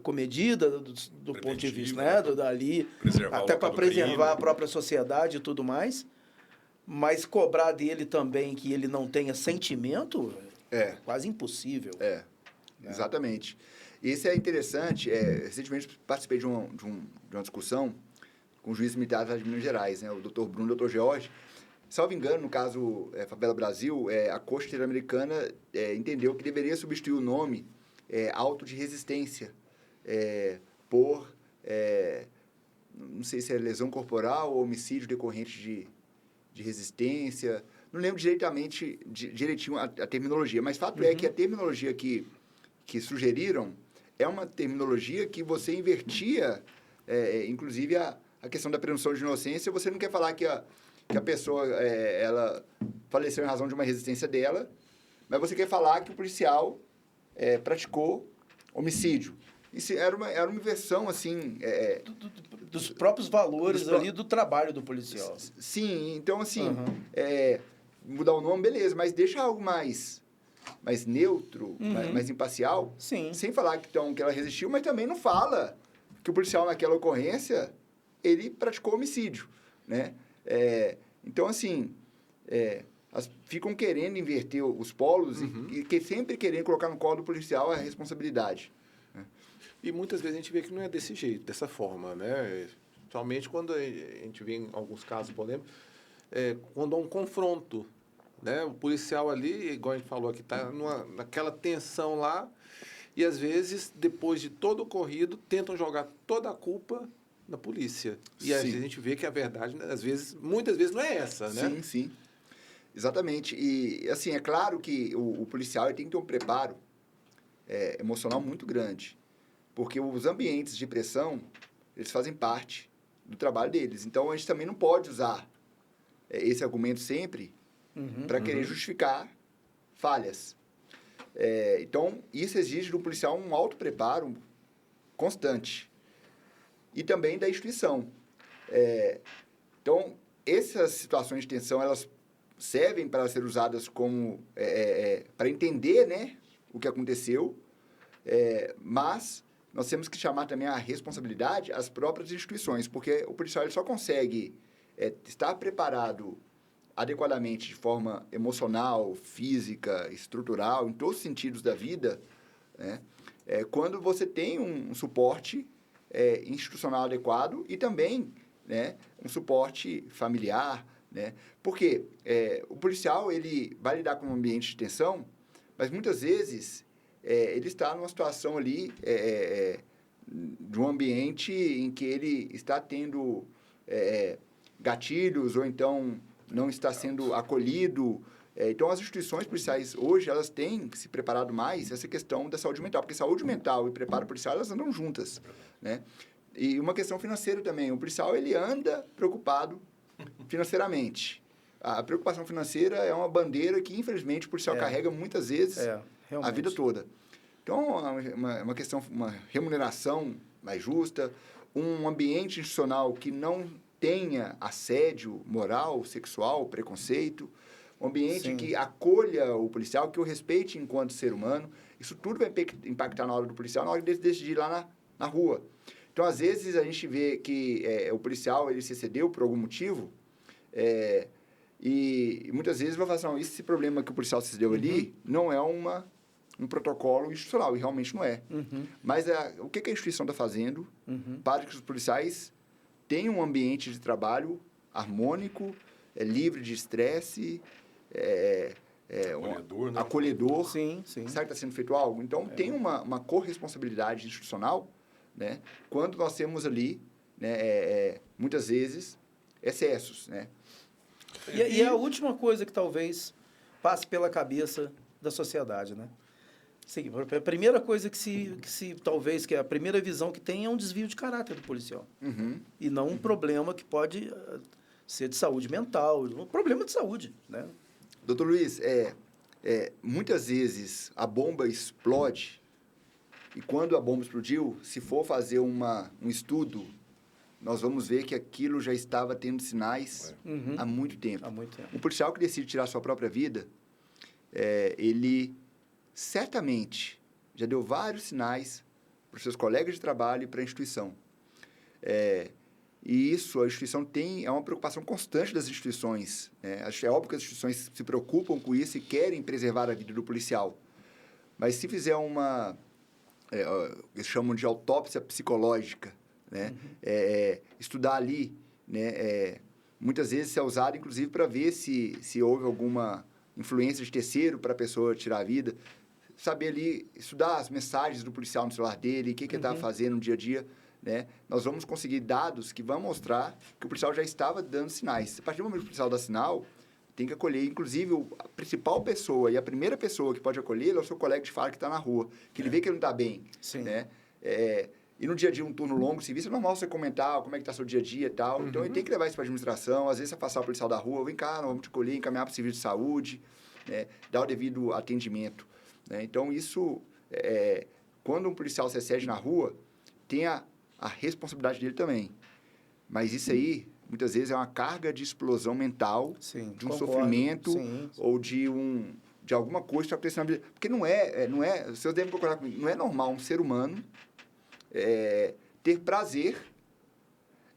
comedida do ponto de vista, né? Dali, até para preservar a própria sociedade e tudo mais. Mas cobrar dele também que ele não tenha sentimento é quase impossível. Exatamente. Isso é interessante. Recentemente participei de uma discussão com o juiz militar de Minas Gerais, né, o Dr. Bruno e o Dr. George. Salvo engano, no caso Favela Brasil, a Corte Interamericana entendeu que deveria substituir o nome auto de resistência por, não sei se é lesão corporal ou homicídio decorrente de resistência. Não lembro direitinho a terminologia, mas fato é que a terminologia que sugeriram é uma terminologia que você invertia, inclusive, a questão da presunção de inocência. Você não quer falar que a pessoa ela faleceu em razão de uma resistência dela, mas você quer falar que o policial praticou homicídio. Isso era uma inversão, assim... dos próprios valores ali do trabalho do policial. Sim, então, assim, mudar o nome, beleza, mas deixa algo mais neutro, mais imparcial, Sim. Sem falar que ela resistiu, mas também não fala que o policial, naquela ocorrência, ele praticou homicídio, né? Então, assim, ficam querendo inverter os polos e sempre querendo colocar no colo do policial a responsabilidade. E muitas vezes a gente vê que não é desse jeito, dessa forma, né? Somente quando a gente vê em alguns casos polêmicos, quando há um confronto, né? O policial ali, igual a gente falou aqui, está naquela tensão lá, e às vezes, depois de todo o ocorrido, tentam jogar toda a culpa na polícia. E às vezes a gente vê que a verdade, muitas vezes não é essa, né? Sim. Exatamente. E, assim, é claro que o policial tem que ter um preparo emocional muito grande. Porque os ambientes de pressão, eles fazem parte do trabalho deles. Então, a gente também não pode usar esse argumento sempre para querer justificar falhas. Então, isso exige do policial um alto preparo constante. E também da instituição. Então, essas situações de tensão, elas servem para ser usadas como... para entender, né, o que aconteceu, mas nós temos que chamar também a responsabilidade às próprias instituições, porque o policial ele só consegue estar preparado adequadamente de forma emocional, física, estrutural, em todos os sentidos da vida, né, quando você tem um suporte institucional adequado e também, né, um suporte familiar, né? Porque o policial ele vai lidar com um ambiente de tensão, mas muitas vezes ele está numa situação ali de um ambiente em que ele está tendo gatilhos ou então não está sendo acolhido. Então, as instituições policiais hoje, elas têm se preparado mais essa questão da saúde mental, porque saúde mental e preparo policial, elas andam juntas, né? E uma questão financeira também. O policial, ele anda preocupado financeiramente. A preocupação financeira é uma bandeira que, infelizmente, o policial carrega muitas vezes a vida toda. Então, uma questão, uma remuneração mais justa, um ambiente institucional que não tenha assédio moral, sexual, preconceito, um ambiente que acolha o policial, que o respeite enquanto ser humano. Isso tudo vai impactar na hora do policial, na hora de decidir lá na rua. Então, às vezes, a gente vê que o policial ele se excedeu por algum motivo e muitas vezes vai falar assim, não, esse problema que o policial se excedeu ali não é um protocolo institucional, e realmente não é. Mas o que a instituição está fazendo para que os policiais tenham um ambiente de trabalho harmônico, livre de estresse, acolhedor, né? Acolhedor. Sim. Sabe que está sendo feito algo? Então, tem uma corresponsabilidade institucional, né? Quando nós temos ali, né, muitas vezes, excessos, né? E a última coisa que talvez passe pela cabeça da sociedade, né? Sim, a primeira coisa talvez, que é a primeira visão que tem é um desvio de caráter do policial. E não um problema que pode ser de saúde mental, um problema de saúde, né? Doutor Luiz, muitas vezes a bomba explode e quando a bomba explodiu, se for fazer um estudo, nós vamos ver que aquilo já estava tendo sinais há muito tempo. Um policial que decide tirar sua própria vida, ele certamente já deu vários sinais para os seus colegas de trabalho e para a instituição. E isso, a instituição é uma preocupação constante das instituições. Né? É óbvio que as instituições se preocupam com isso e querem preservar a vida do policial. Mas se fizer eles chamam de autópsia psicológica, né? Estudar ali, né? Muitas vezes é usado, inclusive, para ver se houve alguma influência de terceiro para a pessoa tirar a vida. Saber ali, estudar as mensagens do policial no celular dele, o que ele estava fazendo no dia a dia. Né? Nós vamos conseguir dados que vão mostrar que o policial já estava dando sinais. A partir do momento que o policial dá sinal, tem que acolher. Inclusive, a principal pessoa e a primeira pessoa que pode acolher é o seu colega de farda que está na rua, que ele vê que ele não está bem. Sim. Né? E no dia a dia, um turno longo de serviço, é normal você comentar como é que está seu dia a dia e tal. Então, ele tem que levar isso para a administração. Às vezes, afastar o policial da rua, vem cá, nós vamos te acolher, encaminhar para o serviço de saúde, né? Dar o devido atendimento. Né? Então, isso, quando um policial se excede na rua, tem a responsabilidade dele também. Mas isso aí, muitas vezes, é uma carga de explosão mental, de um sofrimento ou de alguma coisa que está acontecendo na vida. Porque não é, vocês devem procurar comigo, não é normal um ser humano ter prazer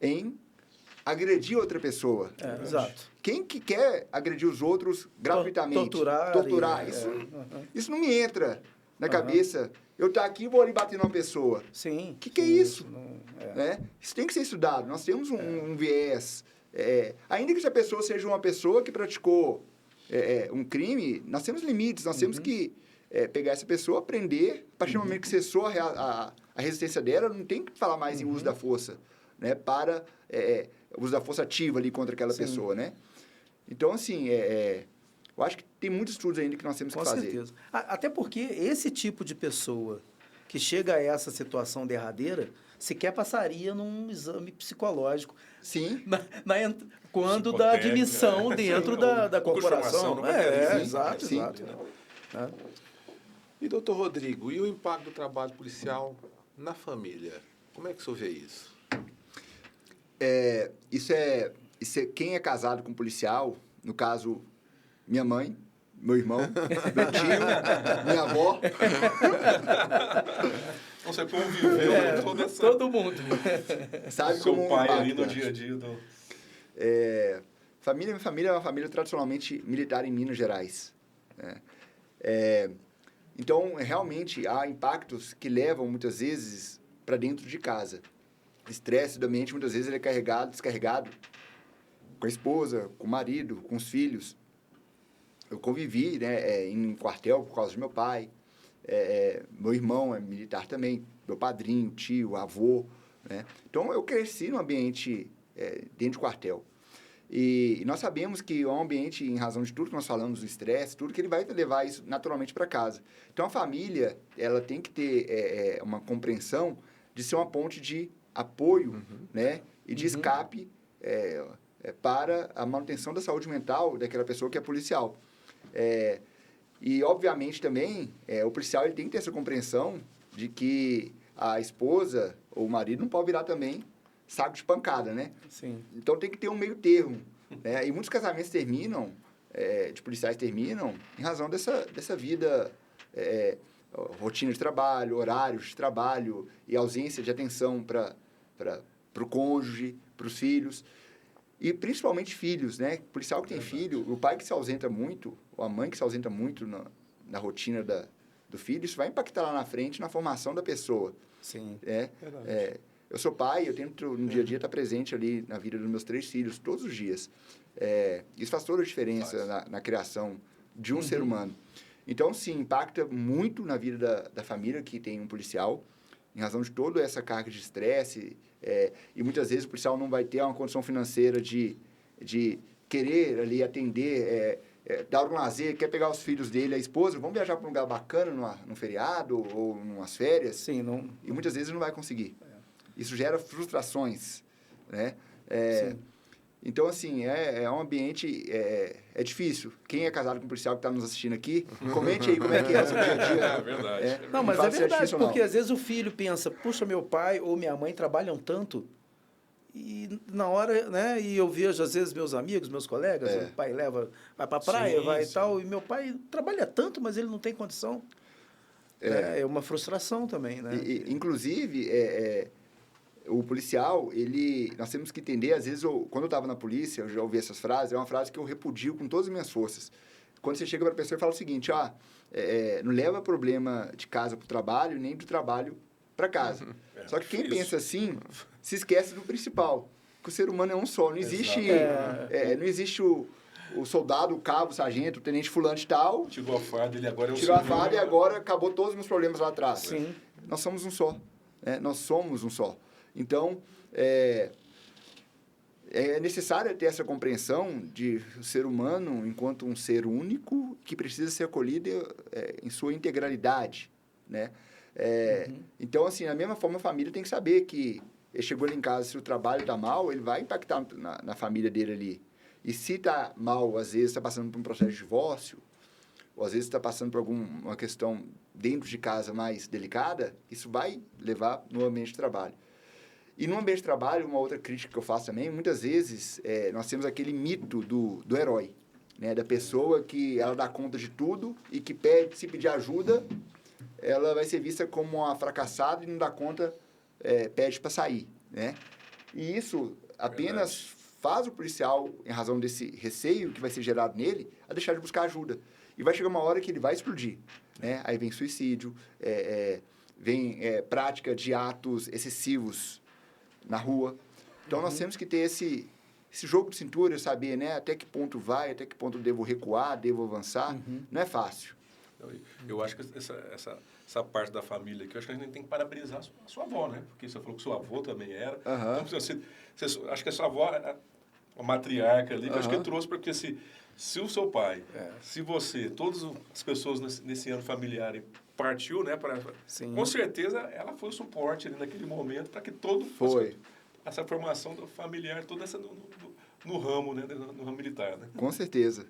em agredir outra pessoa. Exato. Quem que quer agredir os outros gratuitamente? Torturar. Isso não me entra na cabeça. Eu estou aqui e vou ali bater numa pessoa. Sim. O que é isso? Né? Isso tem que ser estudado. Nós temos um viés. Ainda que essa pessoa seja uma pessoa que praticou um crime, nós temos limites. Nós temos que pegar essa pessoa, aprender. A partir do momento que cessou a resistência dela, não tem que falar mais em uso da força. Né? Para o uso da força ativa ali contra aquela pessoa. Né? Então, assim, eu acho que tem muitos estudos ainda que nós temos que fazer. Com certeza. Até porque esse tipo de pessoa que chega a essa situação derradeira sequer passaria num exame psicológico. Sim. Quando da admissão dentro da corporação. Exato. E, doutor Rodrigo, e o impacto do trabalho policial na família? Como é que o senhor vê isso? Isso é quem é casado com um policial, no caso, minha mãe, meu irmão, meu tio, minha avó. Você conviveu toda essa... Todo mundo. Sabe seu como pai impacta. ali no dia a dia. Minha família é uma família tradicionalmente militar em Minas Gerais. Né? Então, realmente, há impactos que levam, muitas vezes, para dentro de casa. Estresse da mente, muitas vezes, ele é carregado, descarregado com a esposa, com o marido, com os filhos. Eu convivi, né, em quartel por causa do meu pai. Meu irmão é militar também, meu padrinho, tio, avô. Né? Então, eu cresci num ambiente dentro de quartel. E nós sabemos que é um ambiente, em razão de tudo que nós falamos, do estresse, tudo, que ele vai levar isso naturalmente para casa. Então, a família, ela tem que ter uma compreensão de ser uma ponte de apoio, né, e de escape para a manutenção da saúde mental daquela pessoa que é policial. E, obviamente, também, o policial ele tem que ter essa compreensão de que a esposa ou o marido não pode virar também saco de pancada, né? Sim. Então, tem que ter um meio termo. Né? E muitos casamentos terminam, de policiais terminam, em razão dessa vida, rotina de trabalho, horários de trabalho e ausência de atenção para o cônjuge, para os filhos. E, principalmente, filhos, né? O policial que tem filho, o pai que se ausenta muito, ou a mãe que se ausenta muito na rotina do filho, isso vai impactar lá na frente na formação da pessoa. Sim. Eu sou pai, eu tento, no dia a dia, estar presente ali na vida dos meus 3 filhos, todos os dias. Isso faz toda a diferença na criação de um ser humano. Então, sim, impacta muito na vida da família que tem um policial, em razão de toda essa carga de estresse. E muitas vezes o policial não vai ter uma condição financeira de querer ali atender, dar um lazer, quer pegar os filhos dele, a esposa, vamos viajar para um lugar bacana num feriado ou umas férias. Sim, não... E muitas vezes não vai conseguir. Isso gera frustrações, né? Então, assim, é um ambiente... É difícil. Quem é casado com um policial que está nos assistindo aqui, comente aí como é que é o seu dia a dia. É verdade. Não, mas é verdade, porque às vezes o filho pensa, puxa, meu pai ou minha mãe trabalham tanto, e na hora, né, e eu vejo às vezes meus amigos, meus colegas, o pai vai para a praia, vai e tal, e meu pai trabalha tanto, mas ele não tem condição. É uma frustração também, né? Inclusive, o policial, nós temos que entender, às vezes, quando eu estava na polícia, eu já ouvi essas frases, é uma frase que eu repudio com todas as minhas forças. Quando você chega para a pessoa e fala o seguinte, não leva problema de casa para o trabalho, nem do trabalho para casa. Só que quem pensa assim, se esquece do principal, que o ser humano é um só. Não existe, não existe o soldado, o cabo, o sargento, o tenente fulano de tal. Tirou a farda, ele agora é o Tirou a farda e agora acabou todos os meus problemas lá atrás. Sim. Nós somos um só. Nós somos um só. Então, é necessário ter essa compreensão de o ser humano enquanto um ser único que precisa ser acolhido em sua integralidade, né? Então, assim, da mesma forma, a família tem que saber que ele chegou ali em casa, se o trabalho está mal, ele vai impactar na família dele ali. E se está mal, às vezes está passando por um processo de divórcio, ou às vezes está passando por alguma questão dentro de casa mais delicada, isso vai levar no ambiente de trabalho. E no ambiente de trabalho, uma outra crítica que eu faço também, muitas vezes nós temos aquele mito do herói, né? Da pessoa que ela dá conta de tudo e que se pedir ajuda, ela vai ser vista como uma fracassada e não dá conta, pede para sair, né? E isso apenas faz o policial, em razão desse receio que vai ser gerado nele, a deixar de buscar ajuda. E vai chegar uma hora que ele vai explodir, né? Aí vem suicídio, vem prática de atos excessivos na rua. Então, nós temos que ter esse jogo de cintura, saber, né, até que ponto vai, até que ponto devo recuar, devo avançar. Não é fácil. Eu acho que essa parte da família aqui, eu acho que a gente tem que parabenizar a sua avó, né? Porque você falou que seu avô também era. Então, acho que a sua avó é a matriarca ali, que eu acho que trouxe, porque se o seu pai, se você, todas as pessoas nesse ano familiar partiu, né? Com certeza, ela foi o suporte ali naquele momento para que essa formação familiar, toda essa no ramo, né? No ramo militar, né? Com certeza.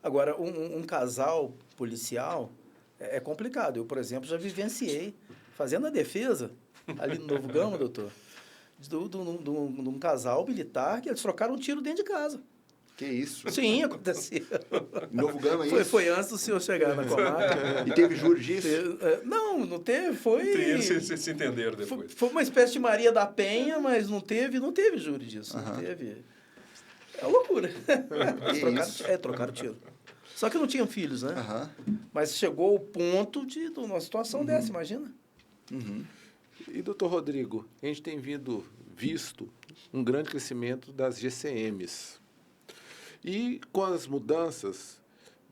Agora, um casal policial é complicado. Eu, por exemplo, já vivenciei, fazendo a defesa, ali no Novo Gama, doutor, de um casal militar que eles trocaram um tiro dentro de casa. Que isso? Sim, aconteceu. Novo Gama, isso? Foi antes do senhor chegar na comarca. E teve júri disso? Não teve, foi... Vocês se entenderam depois. Foi uma espécie de Maria da Penha, mas não teve júri disso, não teve. É loucura. Trocaram tiro. Só que não tinham filhos, né? Mas chegou ao ponto de uma situação dessa, imagina. E, doutor Rodrigo, a gente tem visto um grande crescimento das GCMs. E com as mudanças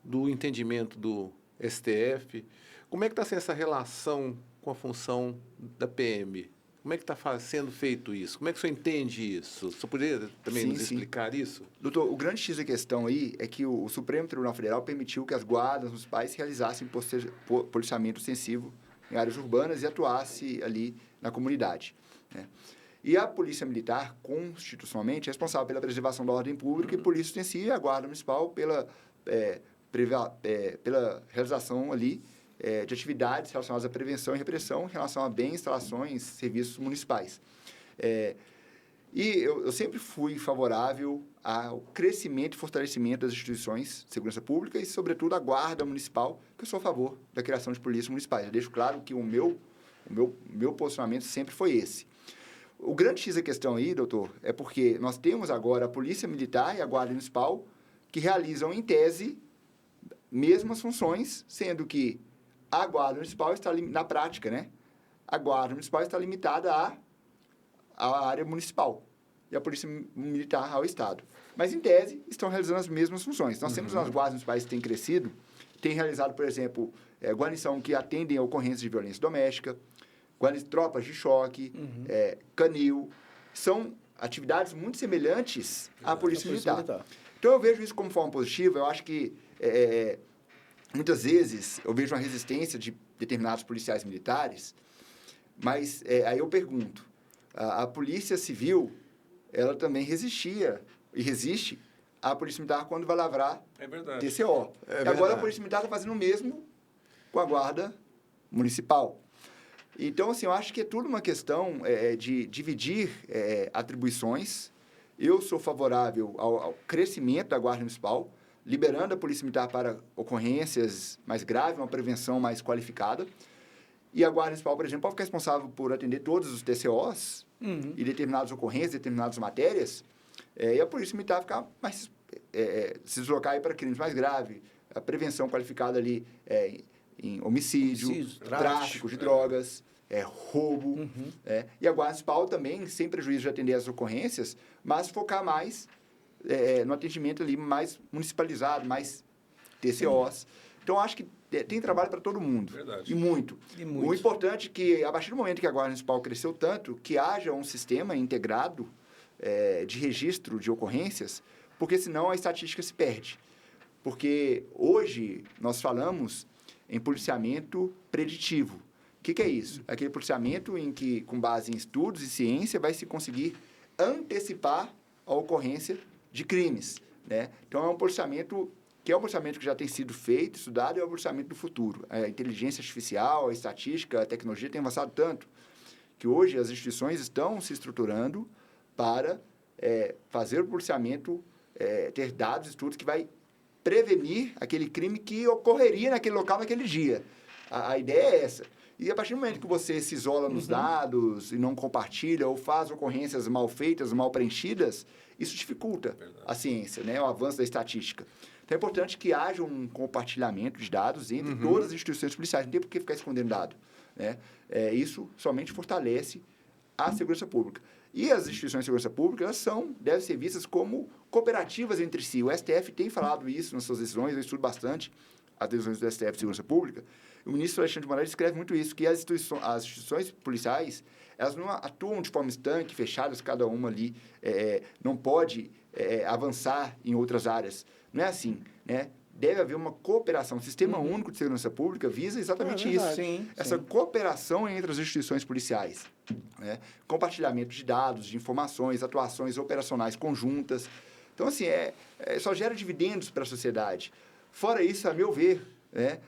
do entendimento do STF, como é que está sendo essa relação com a função da PM? Como é que está sendo feito isso? Como é que o senhor entende isso? O senhor poderia também nos explicar isso? Doutor, o grande X da questão aí é que o Supremo Tribunal Federal permitiu que as guardas municipais realizassem policiamento ostensivo em áreas urbanas e atuasse ali na comunidade, né? E a Polícia Militar, constitucionalmente, é responsável pela preservação da ordem pública e Polícia Ostensiva e a Guarda Municipal pela realização ali de atividades relacionadas à prevenção e repressão em relação a bens, instalações, serviços municipais. E eu sempre fui favorável ao crescimento e fortalecimento das instituições de segurança pública e, sobretudo, a Guarda Municipal, que eu sou a favor da criação de polícias municipais. Eu deixo claro que o meu posicionamento sempre foi esse. O grande X da questão aí, doutor, é porque nós temos agora a Polícia Militar e a Guarda Municipal que realizam, em tese, mesmas funções, sendo que a Guarda Municipal está, na prática, né? A Guarda Municipal está limitada à área municipal e a Polícia Militar ao Estado. Mas, em tese, estão realizando as mesmas funções. Nós temos as guardas municipais que têm crescido, têm realizado, por exemplo, guarnição que atendem a ocorrências de violência doméstica, tropas de choque, canil. São atividades muito semelhantes à Polícia Militar. Então, eu vejo isso como forma positiva. Eu acho que, muitas vezes, eu vejo uma resistência de determinados policiais militares, mas aí eu pergunto, a Polícia Civil, ela também resistia e resiste à Polícia Militar quando vai lavrar TCO. E agora a Polícia Militar está fazendo o mesmo com a Guarda Municipal. Então, assim, eu acho que é tudo uma questão de dividir atribuições. Eu sou favorável ao crescimento da Guarda Municipal, liberando a Polícia Militar para ocorrências mais graves, uma prevenção mais qualificada. E a Guarda Municipal, por exemplo, pode ficar responsável por atender todos os TCOs e determinadas ocorrências, determinadas matérias, e a Polícia Militar ficar mais... se deslocar aí para crimes mais graves, a prevenção qualificada ali em homicídio, tráfico de drogas, roubo. E a Guarda Municipal também, sem prejuízo de atender as ocorrências, mas focar mais no atendimento ali mais municipalizado, mais TCOs. Então, acho que tem trabalho para todo mundo. Verdade. E muito. O importante é que, a partir do momento que a Guarda Municipal cresceu tanto, que haja um sistema integrado de registro de ocorrências, porque senão a estatística se perde. Porque hoje nós falamos em policiamento preditivo. O que é isso? Aquele policiamento em que, com base em estudos e ciência, vai se conseguir antecipar a ocorrência de crimes, né? Então, é um policiamento que já tem sido feito, estudado, e é o policiamento do futuro. A inteligência artificial, a estatística, a tecnologia tem avançado tanto que hoje as instituições estão se estruturando para fazer o policiamento, ter dados, estudos que vai prevenir aquele crime que ocorreria naquele local, naquele dia. A ideia é essa. E a partir do momento que você se isola nos dados e não compartilha ou faz ocorrências mal feitas, mal preenchidas, isso dificulta a ciência, né? O avanço da estatística. Então, é importante que haja um compartilhamento de dados entre todas as instituições policiais. Não tem por que ficar escondendo dado, né? Isso somente fortalece a segurança pública. E as instituições de segurança pública, elas devem ser vistas como cooperativas entre si. O STF tem falado isso nas suas decisões, eu estudo bastante as decisões do STF de segurança pública. O ministro Alexandre de Moraes escreve muito isso, que as instituições policiais, elas não atuam de forma estanque, fechadas, cada uma ali não pode avançar em outras áreas. Não é assim, né? Deve haver uma cooperação. O Sistema Único de Segurança Pública visa exatamente isso. Essa cooperação entre as instituições policiais. Né? Compartilhamento de dados, de informações, atuações operacionais conjuntas. Então, assim, só gera dividendos para a sociedade. Fora isso, a meu ver, né,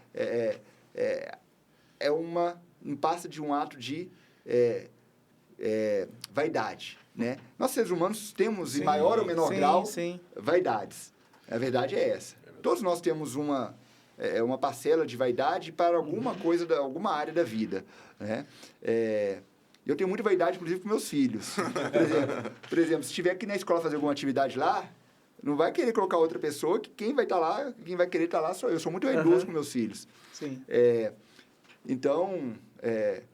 não passa de um ato de vaidade. Né? Nós, seres humanos, temos, em maior ou menor grau, vaidades. A verdade é essa. Todos nós temos uma parcela de vaidade para alguma coisa, alguma área da vida. Né? Eu tenho muita vaidade, inclusive, com meus filhos. Por exemplo, se estiver aqui na escola fazer alguma atividade lá, não vai querer colocar outra pessoa, que quem vai estar lá, quem vai querer estar lá sou eu. Eu sou muito vaidoso com meus filhos. Então,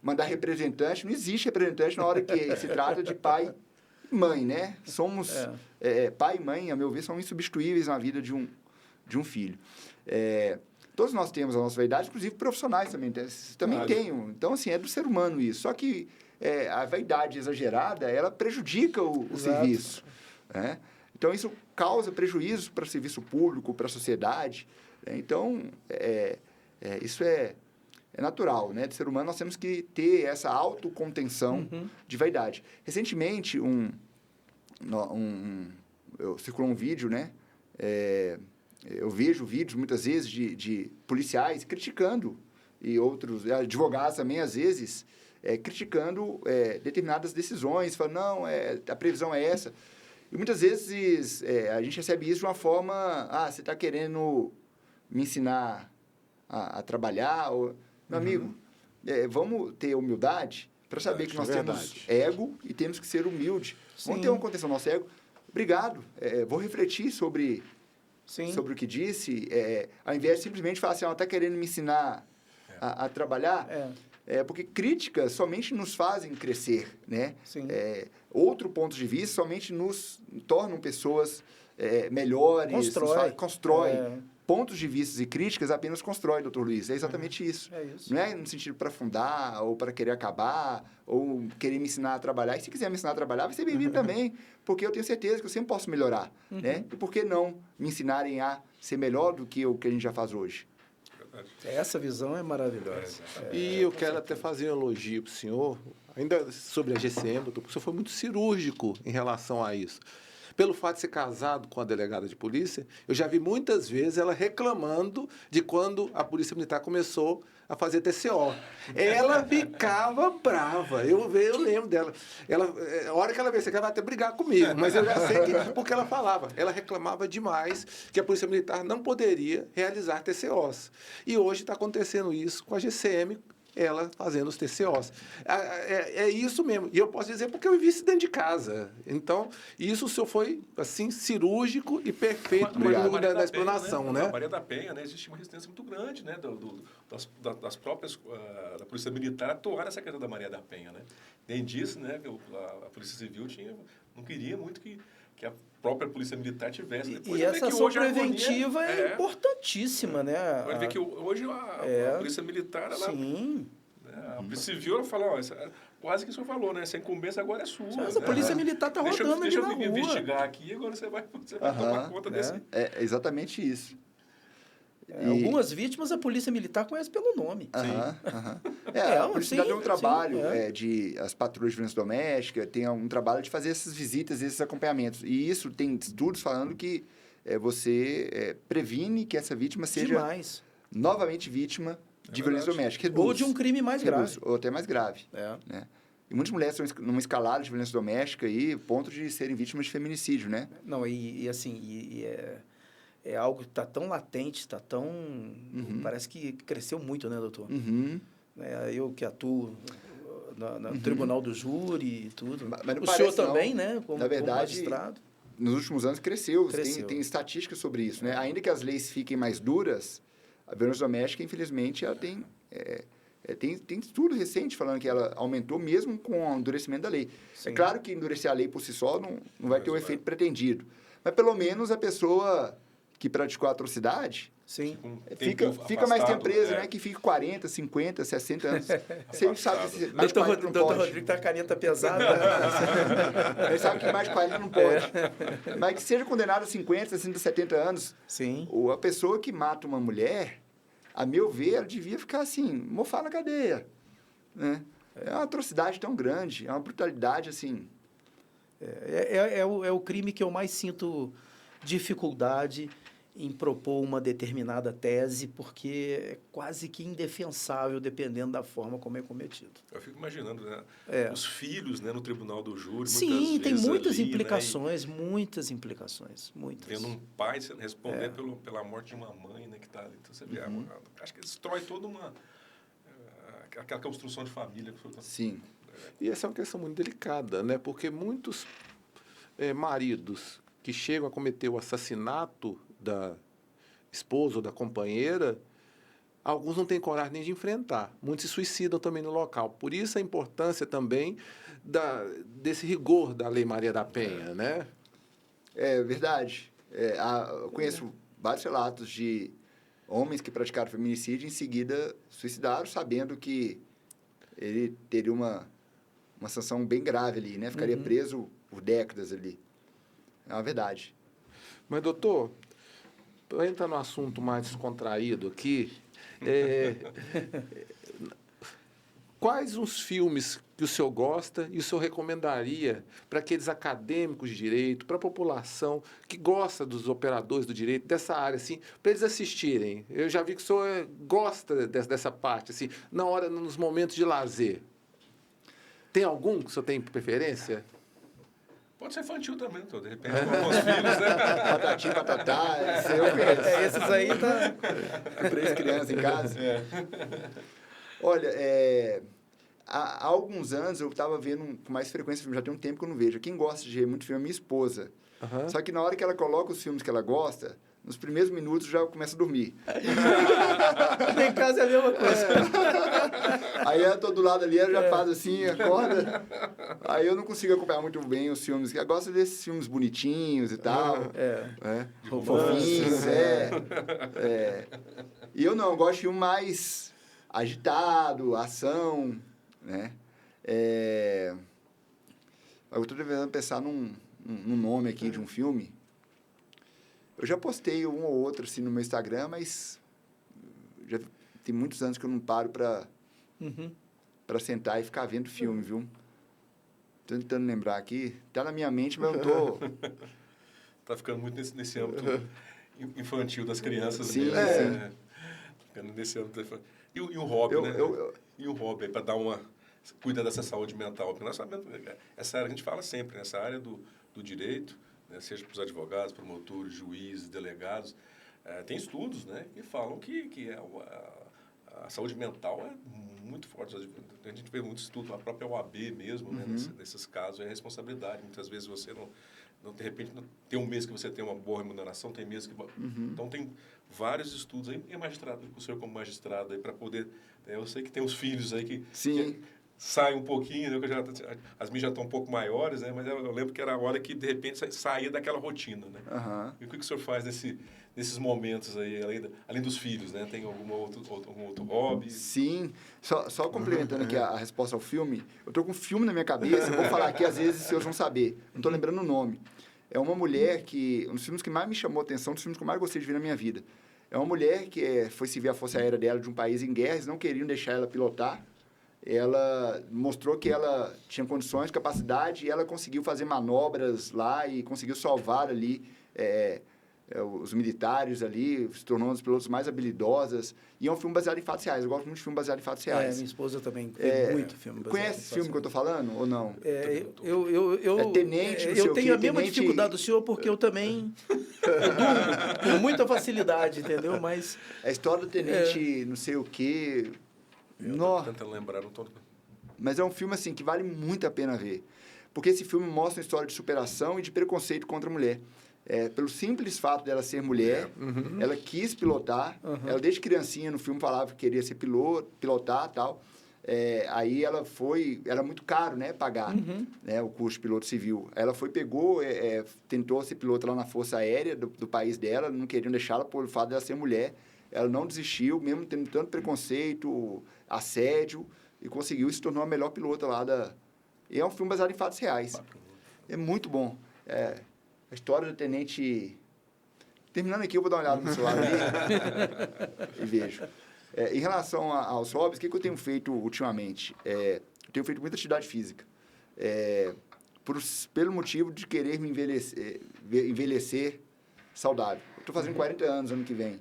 mandar representante, não existe representante na hora que se trata de pai e mãe, né? Somos, pai e mãe, a meu ver, são insubstituíveis na vida de um filho. Todos nós temos a nossa vaidade, inclusive profissionais também. Também tenho. Então, assim, é do ser humano isso. Só que a vaidade exagerada, ela prejudica o serviço. Né? Então, isso causa prejuízo para o serviço público, para a sociedade. Então, isso é natural, né? Do ser humano, nós temos que ter essa autocontenção de vaidade. Recentemente, circulou um vídeo, né? Eu vejo vídeos, muitas vezes, de policiais criticando, e outros advogados também, às vezes, criticando determinadas decisões, falando, não, a previsão é essa. E muitas vezes a gente recebe isso de uma forma, você está querendo me ensinar a trabalhar? Meu amigo, vamos ter humildade para saber que nós temos ego e temos que ser humildes. Vamos ter uma contenção do nosso ego. Obrigado, vou refletir sobre o que disse, ao invés de simplesmente falar assim, está querendo me ensinar a trabalhar, porque críticas somente nos fazem crescer, né? Outro ponto de vista somente nos tornam pessoas melhores, constrói. Pontos de vista e críticas apenas constrói, doutor Luiz. É exatamente isso. Não é no sentido para afundar, ou para querer acabar, ou querer me ensinar a trabalhar. E se quiser me ensinar a trabalhar, vai ser bem-vindo também, porque eu tenho certeza que eu sempre posso melhorar. Né? E por que não me ensinarem a ser melhor do que o que a gente já faz hoje? Essa visão é maravilhosa. E eu quero até fazer um elogio para o senhor, ainda sobre a GCM, doutor, porque o senhor foi muito cirúrgico em relação a isso. Pelo fato de ser casado com a delegada de polícia, eu já vi muitas vezes ela reclamando de quando a Polícia Militar começou a fazer TCO. Ela ficava brava. Eu lembro dela. A hora que ela veio, você vai até brigar comigo, mas eu já sei porque ela falava. Ela reclamava demais que a Polícia Militar não poderia realizar TCOs. E hoje está acontecendo isso com a GCM, ela fazendo os TCOs. É isso mesmo. E eu posso dizer porque eu vivi isso dentro de casa. Então, isso o senhor foi, assim, cirúrgico e perfeito na explanação, né? Na Maria da Penha, né, existe uma resistência muito grande, né, das próprias, da Polícia Militar atuar nessa questão da Maria da Penha, né? Além disso, né, a Polícia Civil não queria muito que a própria Polícia Militar tivesse. Depois e essa ação preventiva é importantíssima, né? Pode ver que hoje a Polícia Militar, ela... Sim. A Polícia Civil, ela fala, quase que o senhor falou, né? Essa incumbência agora é sua. Mas a Polícia Militar está rodando deixa ali na eu rua. investigar aqui, agora você vai tomar conta desse... É exatamente isso. Algumas vítimas a Polícia Militar conhece pelo nome. A Polícia Militar tem um trabalho as patrulhas de violência doméstica, tem um trabalho de fazer essas visitas, esses acompanhamentos. E isso tem estudos falando que você previne que essa vítima seja novamente vítima de violência doméstica. Reduz, ou de um crime mais grave. Ou até mais grave. Né? E muitas mulheres estão numa escalada de violência doméstica aí, ponto de serem vítimas de feminicídio, né? Não, é algo que está tão latente, está tão... Parece que cresceu muito, né, doutor? Eu que atuo no Tribunal do Júri e tudo. Mas o senhor também, né? Na verdade, como magistrado. Nos últimos anos cresceu. Tem estatísticas sobre isso, né? Ainda que as leis fiquem mais duras, a violência doméstica, infelizmente, ela tem estudo recente falando que ela aumentou mesmo com o endurecimento da lei. Sim. É claro que endurecer a lei por si só não vai ter o efeito pretendido. Mas, pelo menos, a pessoa que praticou a atrocidade fica mais tempo presa, né? Que fica 40, 50, 60 anos. Você sabe que mais de 40 não pode. Doutor Rodrigo tá com a caneta pesada. Ele sabe que mais de 40 não pode. Mas que seja condenado a 50, 60, 70 anos. Sim. Ou a pessoa que mata uma mulher, a meu ver, ela devia ficar assim, mofar na cadeia. Né? É uma atrocidade tão grande, é uma brutalidade assim. É o crime que eu mais sinto dificuldade em propor uma determinada tese, porque é quase que indefensável, dependendo da forma como é cometido. Eu fico imaginando, né? Os filhos, né, no tribunal do júri, Sim, tem muitas ali, implicações, né? muitas implicações, muitas. Vendo um pai responder pela morte de uma mãe, né, que está ali. Então, você vê, acho que destrói toda aquela construção de família. Sim. E essa é uma questão muito delicada, né? Porque muitos maridos que chegam a cometer o assassinato da esposa ou da companheira, alguns não têm coragem nem de enfrentar. Muitos se suicidam também no local. Por isso a importância também desse rigor da Lei Maria da Penha, né? É verdade. Eu conheço vários relatos de homens que praticaram feminicídio e em seguida suicidaram, sabendo que ele teria uma sanção bem grave ali, né? Ficaria preso por décadas ali. É uma verdade. Mas, doutor, para entrar no assunto mais descontraído aqui, quais os filmes que o senhor gosta e o senhor recomendaria para aqueles acadêmicos de direito, para a população que gosta dos operadores do direito, dessa área, assim, para eles assistirem? Eu já vi que o senhor gosta dessa parte, assim, nos momentos de lazer. Tem algum que o senhor tem preferência? Pode ser infantil também, então, de repente, com alguns filhos, né? Patati, patatá, eu conheço. Esses aí tá... Com 3 crianças em casa. Olha, há alguns anos eu estava vendo com mais frequência, já tem um tempo que eu não vejo. Quem gosta de ver muito filme é minha esposa. Só que na hora que ela coloca os filmes que ela gosta, nos primeiros minutos já começa a dormir. Em casa é a mesma coisa. Aí eu tô do lado ali, ela já faz assim, acorda. Aí eu não consigo acompanhar muito bem os filmes. Eu gosto desses filmes bonitinhos e tal. Fofinhos, E eu não, gosto de filme mais agitado, ação, né? Eu estou tentando pensar num nome aqui de um filme. Eu já postei um ou outro assim no meu Instagram, mas já tem muitos anos que eu não paro para sentar e ficar vendo filme, viu? Tô tentando lembrar aqui. Tá na minha mente, mas eu tô... Tá ficando muito nesse âmbito infantil das crianças. Sim, mesmo, ficando nesse âmbito. E o hobby, né? E o hobby, para dar cuida dessa saúde mental. Porque nós sabemos, essa área a gente fala sempre, essa área do direito, né, seja para os advogados, promotores, juízes, delegados, tem estudos, né, que falam que a saúde mental é muito forte. A gente vê muito estudo, a própria OAB mesmo, né, nesses casos, é responsabilidade. Muitas vezes você não de repente, tem um mês que você tem uma boa remuneração, tem meses que... Então, tem vários estudos aí, e magistrado, o senhor como magistrado aí, para poder... eu sei que tem os filhos aí que saem um pouquinho, né, as minhas já estão um pouco maiores, né, mas eu lembro que era a hora que, de repente, saía daquela rotina, né? E o que o senhor faz nesses momentos aí, além dos filhos, né? Tem algum outro hobby? Sim. Só complementando aqui a resposta ao filme, eu tô com um filme na minha cabeça, eu vou falar aqui, às vezes, vocês vão saber. Não tô lembrando o nome. É uma mulher que... Um dos filmes que mais me chamou a atenção, um dos filmes que eu mais gostei de ver na minha vida. É uma mulher que foi servir a força aérea dela de um país em guerra, eles não queriam deixar ela pilotar. Ela mostrou que ela tinha condições, capacidade, e ela conseguiu fazer manobras lá e conseguiu salvar ali os militares ali, se tornou um dos pilotos mais habilidosas. E é um filme baseado em fatos reais. Eu gosto muito de filme baseado em fatos reais. Minha esposa também vê muito filme baseado Conhece esse filme que eu estou falando ou não? Tenente, eu tenho a mesma dificuldade do senhor, porque eu também durmo com muita facilidade, entendeu? Mas... A história do tenente não sei o quê... Estou tentando lembrar, não estou... Mas é um filme, assim, que vale muito a pena ver. Porque esse filme mostra uma história de superação e de preconceito contra a mulher. Pelo simples fato dela ser mulher, ela quis pilotar. Ela, desde criancinha, no filme, falava que queria ser pilotar e tal. Aí ela foi... Era muito caro, né, pagar o curso de piloto civil. Ela pegou, tentou ser piloto lá na Força Aérea do país dela. Não queriam deixá-la por fato dela ser mulher. Ela não desistiu, mesmo tendo tanto preconceito, assédio, e conseguiu e se tornou a melhor pilota lá da... E é um filme baseado em fatos reais. É muito bom. A história do tenente... Terminando aqui, eu vou dar uma olhada no celular ali e vejo. Em relação aos hobbies, o que eu tenho feito ultimamente? Eu tenho feito muita atividade física. Pelo motivo de querer me envelhecer saudável. Eu estou fazendo 40 anos ano que vem.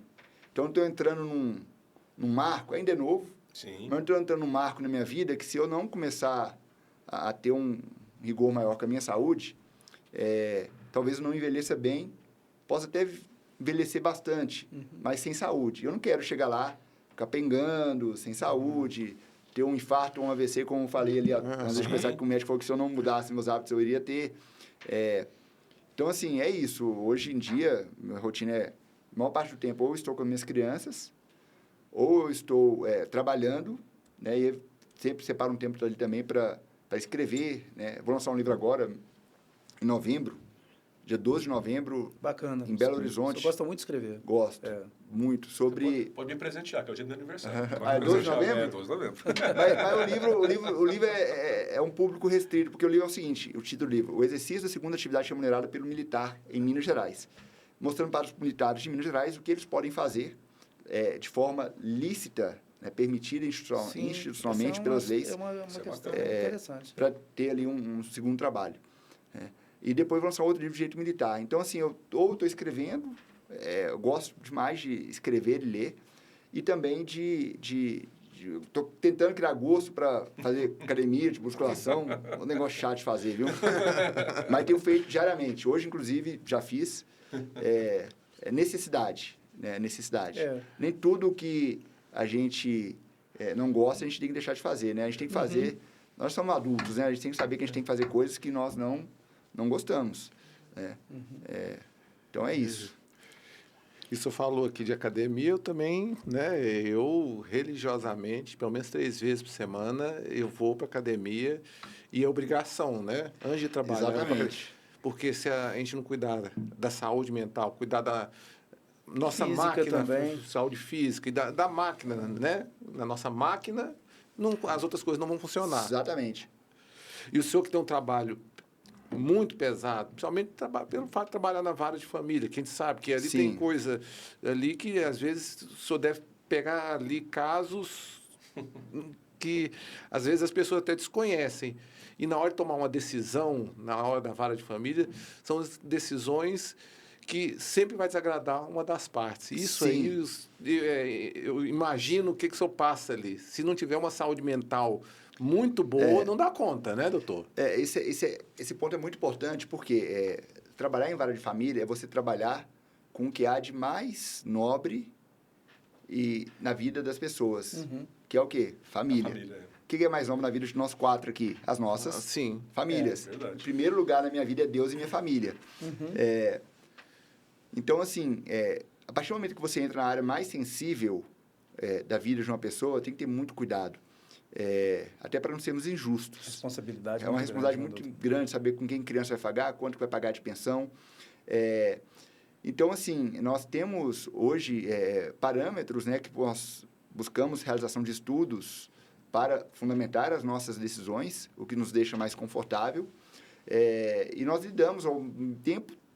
Então, eu estou entrando num marco, ainda é novo, mas eu estou entrando num marco na minha vida que, se eu não começar a ter um rigor maior com a minha saúde, talvez eu não envelheça bem, possa até envelhecer bastante, mas sem saúde. Eu não quero chegar lá, ficar pengando, sem saúde, ter um infarto ou um AVC, como eu falei ali, antes de começar, que o médico falou que se eu não mudasse meus hábitos, eu iria ter. Então, assim, é isso. Hoje em dia, minha rotina a maior parte do tempo, ou eu estou com as minhas crianças, ou eu estou trabalhando, né? E eu sempre separo um tempo ali também para escrever, né? Vou lançar um livro agora, em novembro, dia 12 de novembro. Bacana. Em Belo Horizonte. Você gosta muito de escrever? Gosto. Muito. Sobre... Pode me presentear, que é o dia do meu aniversário. É 12 de novembro? 12 de novembro. Mas o livro é um público restrito, porque o livro é o seguinte, o título do livro: O Exercício da Segunda Atividade Remunerada pelo Militar em Minas Gerais. Mostrando para os militares de Minas Gerais o que eles podem fazer de forma lícita, né, permitida institucionalmente pelas leis. É uma questão interessante. Para ter ali um segundo trabalho. E depois vou lançar outro livro de direito militar. Então, assim, eu estou escrevendo, eu gosto demais de escrever e ler, e também estou tentando criar gosto para fazer academia de musculação, um negócio chato de fazer, viu? Mas tenho feito diariamente. Hoje, inclusive, já fiz. Necessidade, né? Necessidade. Nem tudo que a gente não gosta, a gente tem que deixar de fazer, né? A gente tem que fazer... Nós somos adultos, né? A gente tem que saber que a gente tem que fazer coisas que nós não gostamos, né? Então, é isso. E o senhor falou aqui de academia, eu também, né? Eu, religiosamente, pelo menos 3 vezes por semana, eu vou para academia, e é obrigação, né? Antes de trabalhar. Exatamente. Porque se a gente não cuidar da saúde mental, cuidar da nossa física máquina, também. Saúde física, e da máquina, né? Na nossa máquina, as outras coisas não vão funcionar. Exatamente. E o senhor que tem um trabalho muito pesado, principalmente pelo fato de trabalhar na vara de família, que a gente sabe que ali tem coisa ali que, às vezes, o senhor deve pegar ali casos que, às vezes, as pessoas até desconhecem. E na hora de tomar uma decisão, na hora da vara de família, são as decisões que sempre vai desagradar uma das partes. Isso aí, eu imagino o que o senhor passa ali. Se não tiver uma saúde mental muito boa, não dá conta, né, doutor? Esse ponto é muito importante, porque trabalhar em vara de família é você trabalhar com o que há de mais nobre e na vida das pessoas, que é o quê? Família. A família, O que é mais nobre na vida de nós 4 aqui? As nossas famílias. Verdade. Em primeiro lugar na minha vida é Deus e minha família. Então, assim, a partir do momento que você entra na área mais sensível da vida de uma pessoa, tem que ter muito cuidado. Até para não sermos injustos. Responsabilidade É uma responsabilidade muito grande saber com quem a criança vai pagar, quanto vai pagar de pensão. Então, assim, nós temos hoje parâmetros, né, que nós buscamos realização de estudos para fundamentar as nossas decisões, o que nos deixa mais confortável. E nós lidamos o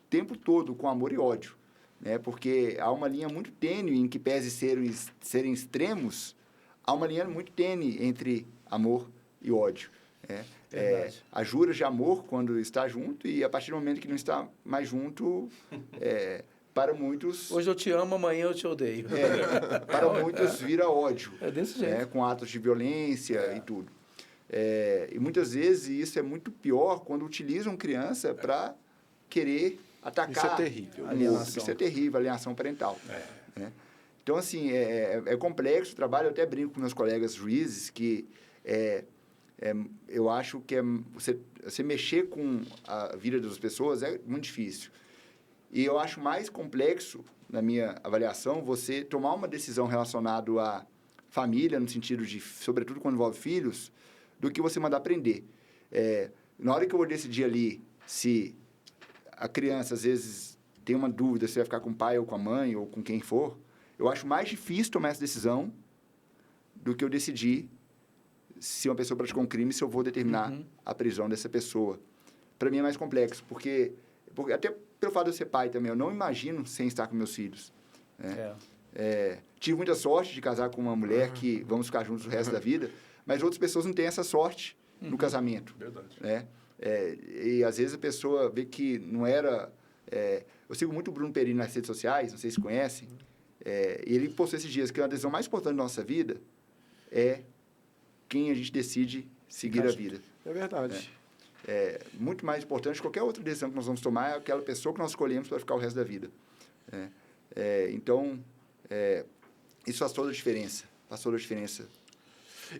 tempo todo com amor e ódio, né? Porque há uma linha muito tênue em que pese serem extremos, há uma linha muito tênue entre amor e ódio. Há juras de amor quando está junto e a partir do momento que não está mais junto, para muitos... Hoje eu te amo, amanhã eu te odeio. Para muitos vira ódio. É desse jeito. Com atos de violência e tudo. E muitas vezes isso é muito pior quando utilizam criança para querer atacar. Isso é terrível. Isso é terrível, alienação parental. Né? Então, assim, é complexo o trabalho. Eu até brinco com meus colegas juízes que eu acho que você mexer com a vida das pessoas é muito difícil. E eu acho mais complexo, na minha avaliação, você tomar uma decisão relacionada à família, no sentido de, sobretudo quando envolve filhos, do que você mandar prender. Na hora que eu vou decidir ali se a criança, às vezes, tem uma dúvida se vai ficar com o pai ou com a mãe ou com quem for, eu acho mais difícil tomar essa decisão do que eu decidir se uma pessoa praticou um crime, se eu vou determinar a prisão dessa pessoa. Para mim é mais complexo, porque até pelo fato de eu ser pai também, eu não imagino sem estar com meus filhos. Né? Tive muita sorte de casar com uma mulher que vamos ficar juntos o resto da vida, mas outras pessoas não têm essa sorte no casamento. Verdade. Né? E às vezes a pessoa vê que não era... eu sigo muito o Bruno Perini nas redes sociais, não sei se conhecem, e ele postou esses dias que a decisão mais importante da nossa vida é quem a gente decide seguir a vida. É verdade. Muito mais importante que qualquer outra decisão que nós vamos tomar é aquela pessoa que nós escolhemos para ficar o resto da vida. Então, isso faz toda a diferença. Faz toda a diferença.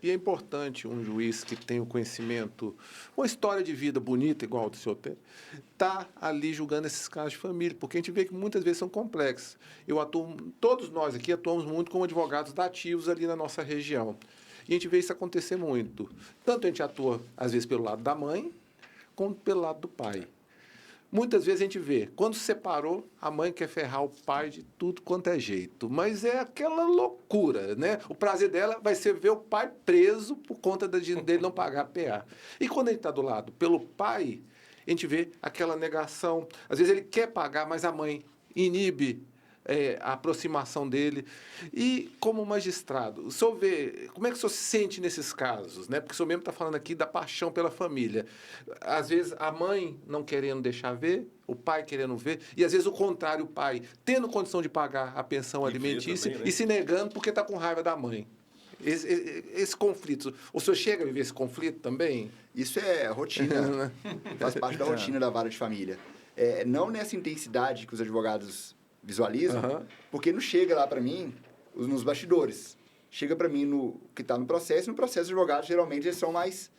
E é importante um juiz que tem o conhecimento, uma história de vida bonita, igual do senhor tem, tá ali julgando esses casos de família, porque a gente vê que muitas vezes são complexos. Todos nós aqui atuamos muito como advogados dativos ali na nossa região. E a gente vê isso acontecer muito. Tanto a gente atua, às vezes, pelo lado da mãe, quanto pelo lado do pai. Muitas vezes a gente vê, quando separou, a mãe quer ferrar o pai de tudo quanto é jeito. Mas é aquela loucura, né? O prazer dela vai ser ver o pai preso por conta dele não pagar a PA. E quando a gente está do lado pelo pai, a gente vê aquela negação. Às vezes ele quer pagar, mas a mãe inibe a aproximação dele. E, como magistrado, o senhor vê, como é que o senhor se sente nesses casos? Né? Porque o senhor mesmo está falando aqui da paixão pela família. Às vezes, a mãe não querendo deixar ver, o pai querendo ver, e, às vezes, o contrário, o pai tendo condição de pagar a pensão alimentícia também, né? E se negando porque está com raiva da mãe. Esse conflito, o senhor chega a viver esse conflito também? Isso é rotina, faz parte da rotina da vara de família. Não nessa intensidade que os advogados visualizam, porque não chega lá para mim nos bastidores. Chega para mim no que está no processo, e no processo os advogados geralmente eles são mais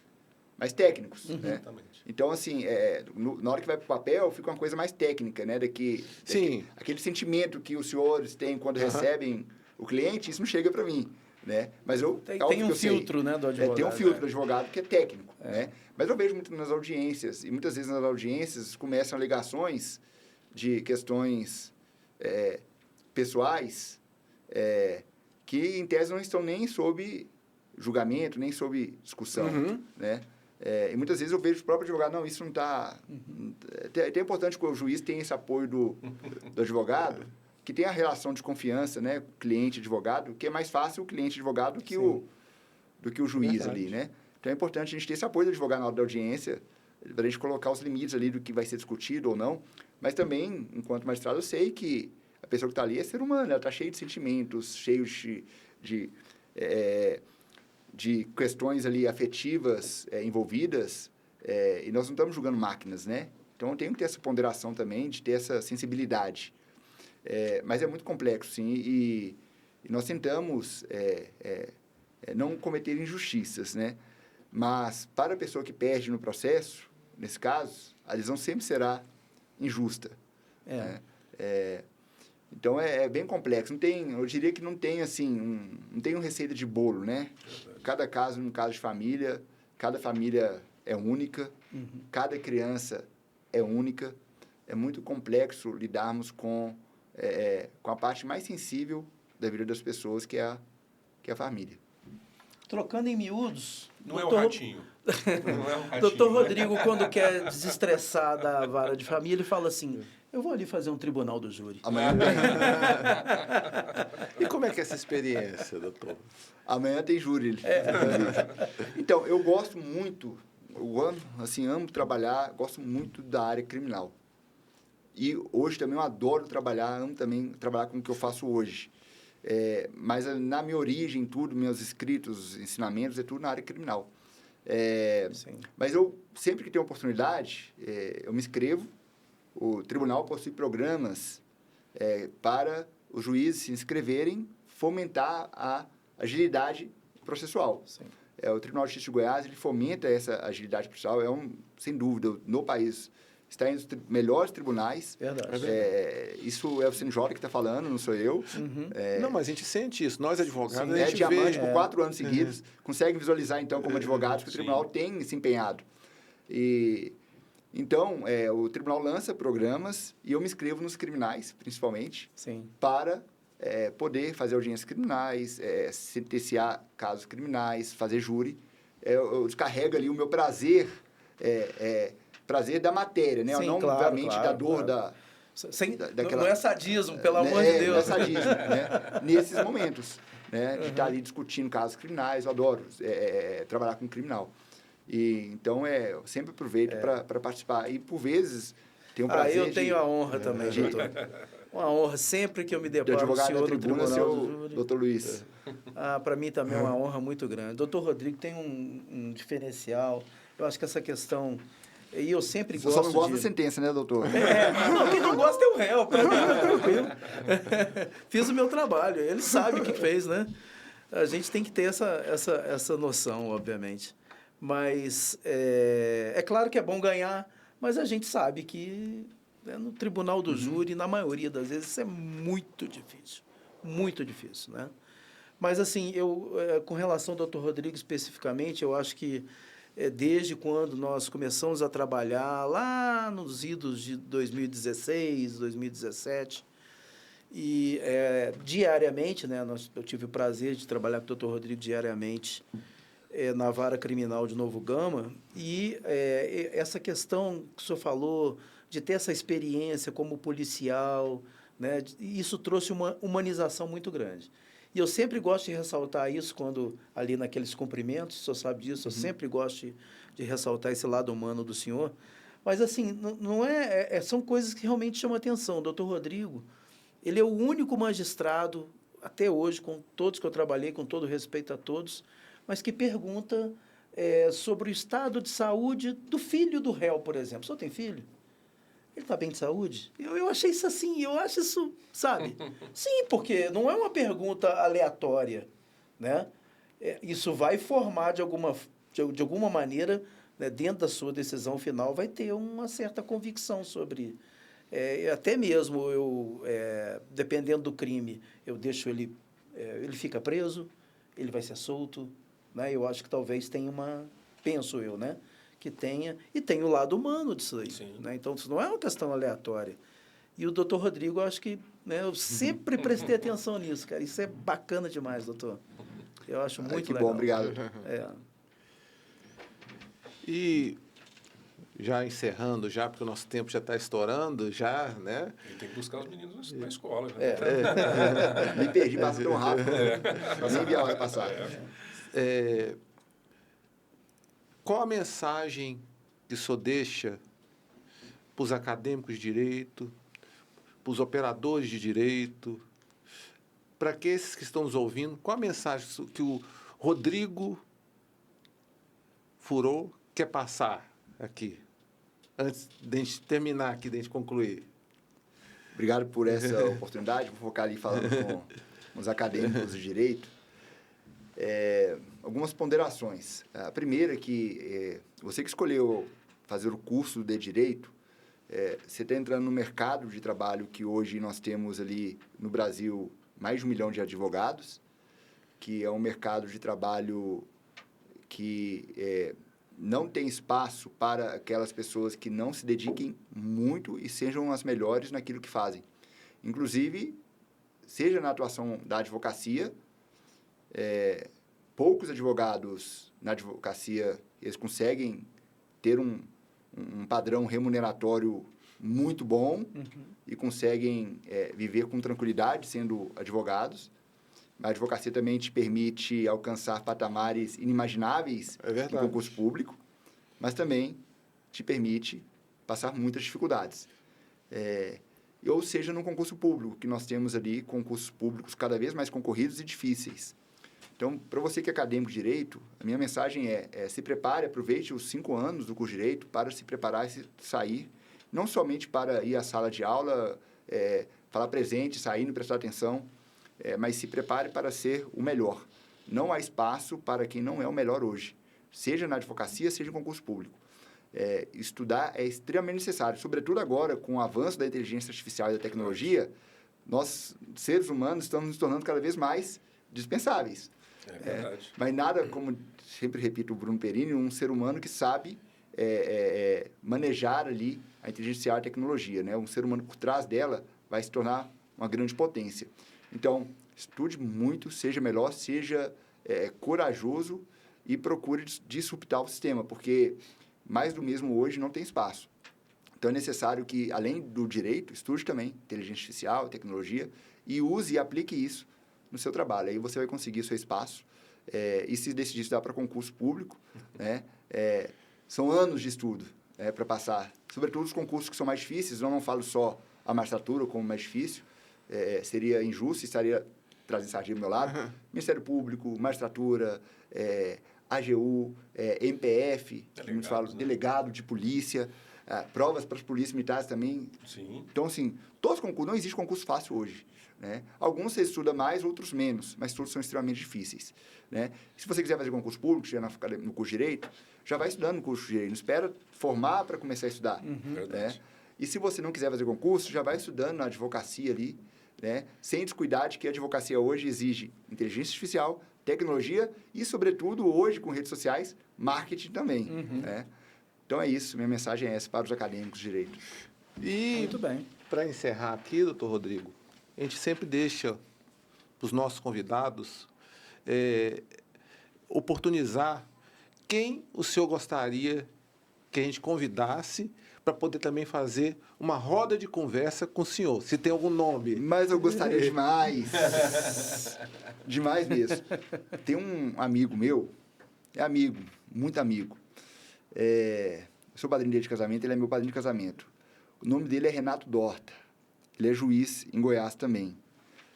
técnicos. Né? Então, assim, na hora que vai para o papel, fica uma coisa mais técnica, né? Aquele sentimento que os senhores têm quando recebem o cliente, isso não chega para mim. Né? Mas tem um filtro, né, do advogado. Tem um filtro do advogado que é técnico. Né? Mas eu vejo muito nas audiências, e muitas vezes nas audiências começam alegações de questões pessoais que, em tese, não estão nem sob julgamento, nem sob discussão. Né? E muitas vezes eu vejo o próprio advogado, não, isso não está... É até importante que o juiz tenha esse apoio do advogado, que tem a relação de confiança, né, cliente-advogado, que é mais fácil o cliente-advogado do que o juiz ali, né? Então, é importante a gente ter esse apoio do advogado na hora da audiência, para a gente colocar os limites ali do que vai ser discutido ou não. Mas também, enquanto magistrado, eu sei que a pessoa que está ali é ser humano, ela está cheia de sentimentos, cheia de questões ali afetivas envolvidas, e nós não estamos julgando máquinas, né? Então, eu tenho que ter essa ponderação também, de ter essa sensibilidade. Mas é muito complexo, sim, E nós tentamos não cometer injustiças, né? Mas, para a pessoa que perde no processo, nesse caso, a decisão sempre será injusta. Né? Então, é bem complexo. Não tem, eu diria que não tem, assim, não tem uma receita de bolo, né? Cada caso, no caso de família, cada família é única, cada criança é única. É muito complexo lidarmos com a parte mais sensível da vida das pessoas, que é a família. Trocando em miúdos... Não é um ratinho. Não é um ratinho. Doutor Rodrigo, quando quer desestressar da vara de família, ele fala assim, eu vou ali fazer um tribunal do júri. Amanhã E como é que é essa experiência, doutor? Amanhã tem júri. Então, eu gosto muito, amo trabalhar, gosto muito da área criminal. E hoje também eu adoro trabalhar, amo também trabalhar com o que eu faço hoje. Mas na minha origem, tudo, meus escritos, ensinamentos, é tudo na área criminal. Mas eu, sempre que tenho oportunidade, eu me inscrevo. O tribunal possui programas para os juízes se inscreverem, fomentar a agilidade processual. O Tribunal de Justiça de Goiás, ele fomenta essa agilidade processual, sem dúvida, no país, está entre os melhores tribunais. Verdade. Isso é o CNJ que está falando, não sou eu. Não, mas a gente sente isso. Nós, advogados, a gente diamante vê... por 4 anos seguidos. Conseguem visualizar, então, como advogados, que o tribunal tem se empenhado. Então, o tribunal lança programas e eu me inscrevo nos criminais, principalmente, para poder fazer audiências criminais, sentenciar casos criminais, fazer júri. Eu descarrego ali o meu prazer, prazer da matéria, né? Sim, não, claro, obviamente, claro, da dor claro. daquela... Não é sadismo, pelo amor de Deus. Não é sadismo, né? Nesses momentos, né? De estar ali discutindo casos criminais, eu adoro trabalhar com criminal. Então, eu sempre aproveito para participar. E, por vezes, tenho um prazer eu tenho a honra também, doutor. Uma honra sempre que eu me deparo com o senhor no Tribunal do Júri. Doutor Luiz. Para mim também é uma honra muito grande. Doutor Rodrigo tem um diferencial. Eu acho que essa questão... E eu sempre gosto Você só não gosta da sentença, né, doutor? Não, quem não gosta é o réu. Para mim é tranquilo. Fiz o meu trabalho. Ele sabe o que fez, né? A gente tem que ter essa noção, obviamente. Mas é claro que é bom ganhar, mas a gente sabe que no tribunal do júri, na maioria das vezes, isso é muito difícil. Muito difícil, né? Mas, assim, com relação ao doutor Rodrigo especificamente, eu acho que desde quando nós começamos a trabalhar lá nos idos de 2016, 2017, e diariamente, né, eu tive o prazer de trabalhar com o doutor Rodrigo diariamente na vara criminal de Novo Gama, e essa questão que o senhor falou de ter essa experiência como policial, né, isso trouxe uma humanização muito grande. E eu sempre gosto de ressaltar isso quando, ali naqueles cumprimentos, o senhor sabe disso, eu sempre gosto de ressaltar esse lado humano do senhor. Mas, assim, não são coisas que realmente chamam atenção. O doutor Rodrigo, ele é o único magistrado, até hoje, com todos que eu trabalhei, com todo respeito a todos, mas que pergunta sobre o estado de saúde do filho do réu, por exemplo. O senhor tem filho? Ele está bem de saúde? Eu achei isso assim, eu acho isso, sabe? Sim, porque não é uma pergunta aleatória, né? Isso vai formar de alguma maneira, né, dentro da sua decisão final, vai ter uma certa convicção sobre... até mesmo, dependendo do crime, eu deixo ele fica preso, ele vai ser solto, né? Eu acho que talvez tenha penso eu, né? Que tenha, e tem o lado humano disso aí. Né? Então, isso não é uma questão aleatória. E o doutor Rodrigo, eu acho que, né, eu sempre prestei atenção nisso, cara. Isso é bacana demais, doutor. Eu acho muito legal. Bom, obrigado. E já encerrando, porque o nosso tempo já está estourando, né? E tem que buscar os meninos na escola. Me perdi, passa tão rápido. Nem vi a hora passar. Qual a mensagem que o senhor deixa para os acadêmicos de direito, para os operadores de direito, para aqueles que estão nos ouvindo? Qual a mensagem que o Rodrigo Furô quer passar aqui, antes de a gente terminar aqui, de a gente concluir? Obrigado por essa oportunidade. Vou focar ali falando com os acadêmicos de direito, algumas ponderações. A primeira é que você que escolheu fazer o curso de Direito, você está entrando no mercado de trabalho que hoje nós temos ali no Brasil mais de 1 milhão de advogados, que é um mercado de trabalho que não tem espaço para aquelas pessoas que não se dediquem muito e sejam as melhores naquilo que fazem. Inclusive, seja na atuação da advocacia, poucos advogados na advocacia eles conseguem ter um padrão remuneratório muito bom e conseguem viver com tranquilidade sendo advogados. A advocacia também te permite alcançar patamares inimagináveis no concurso público, mas também te permite passar muitas dificuldades. Ou seja, no concurso público, que nós temos ali concursos públicos cada vez mais concorridos e difíceis. Então, para você que é acadêmico de Direito, a minha mensagem se prepare, aproveite os 5 anos do curso de Direito para se preparar e sair, não somente para ir à sala de aula, falar presente, sair e prestar atenção, mas se prepare para ser o melhor. Não há espaço para quem não é o melhor hoje, seja na advocacia, seja em concurso público. Estudar é extremamente necessário, sobretudo agora, com o avanço da inteligência artificial e da tecnologia, nós, seres humanos, estamos nos tornando cada vez mais dispensáveis. Mas nada, como sempre repito o Bruno Perini, um ser humano que sabe manejar ali a inteligência artificial e a tecnologia, né? Um ser humano por trás dela vai se tornar uma grande potência. Então, estude muito, seja melhor, seja corajoso e procure disruptar o sistema, porque mais do mesmo hoje não tem espaço. Então, é necessário que, além do direito, estude também inteligência artificial, tecnologia, e use e aplique isso no seu trabalho. Aí você vai conseguir seu espaço. E se decidir estudar para concurso público, né, são anos de estudo para passar. Sobretudo os concursos que são mais difíceis, eu não falo só a magistratura como mais difícil, seria injusto, estaria trazendo sardinha do meu lado. Ministério Público, magistratura, AGU, MPF, delegado de polícia, provas para as polícias militares também. Sim. Então, assim, todos os concursos, não existe concurso fácil hoje. Né? Alguns você estuda mais, outros menos, mas todos são extremamente difíceis. Né? Se você quiser fazer concurso público, chegar no curso de Direito, já vai estudando no curso de Direito, não espera formar para começar a estudar. Né? E se você não quiser fazer concurso, já vai estudando na advocacia ali, né? Sem descuidar de que a advocacia hoje exige inteligência artificial, tecnologia e, sobretudo, hoje, com redes sociais, marketing também. Né? Então, é isso. Minha mensagem é essa para os acadêmicos de Direito. E, muito bem. Para encerrar aqui, doutor Rodrigo, a gente sempre deixa para os nossos convidados oportunizar quem o senhor gostaria que a gente convidasse para poder também fazer uma roda de conversa com o senhor, se tem algum nome. Mas eu gostaria demais. Demais mesmo. Tem um amigo meu, amigo, muito amigo. Eu sou padrinho dele de casamento, ele é meu padrinho de casamento. O nome dele é Renato Dorta. Ele é juiz em Goiás também.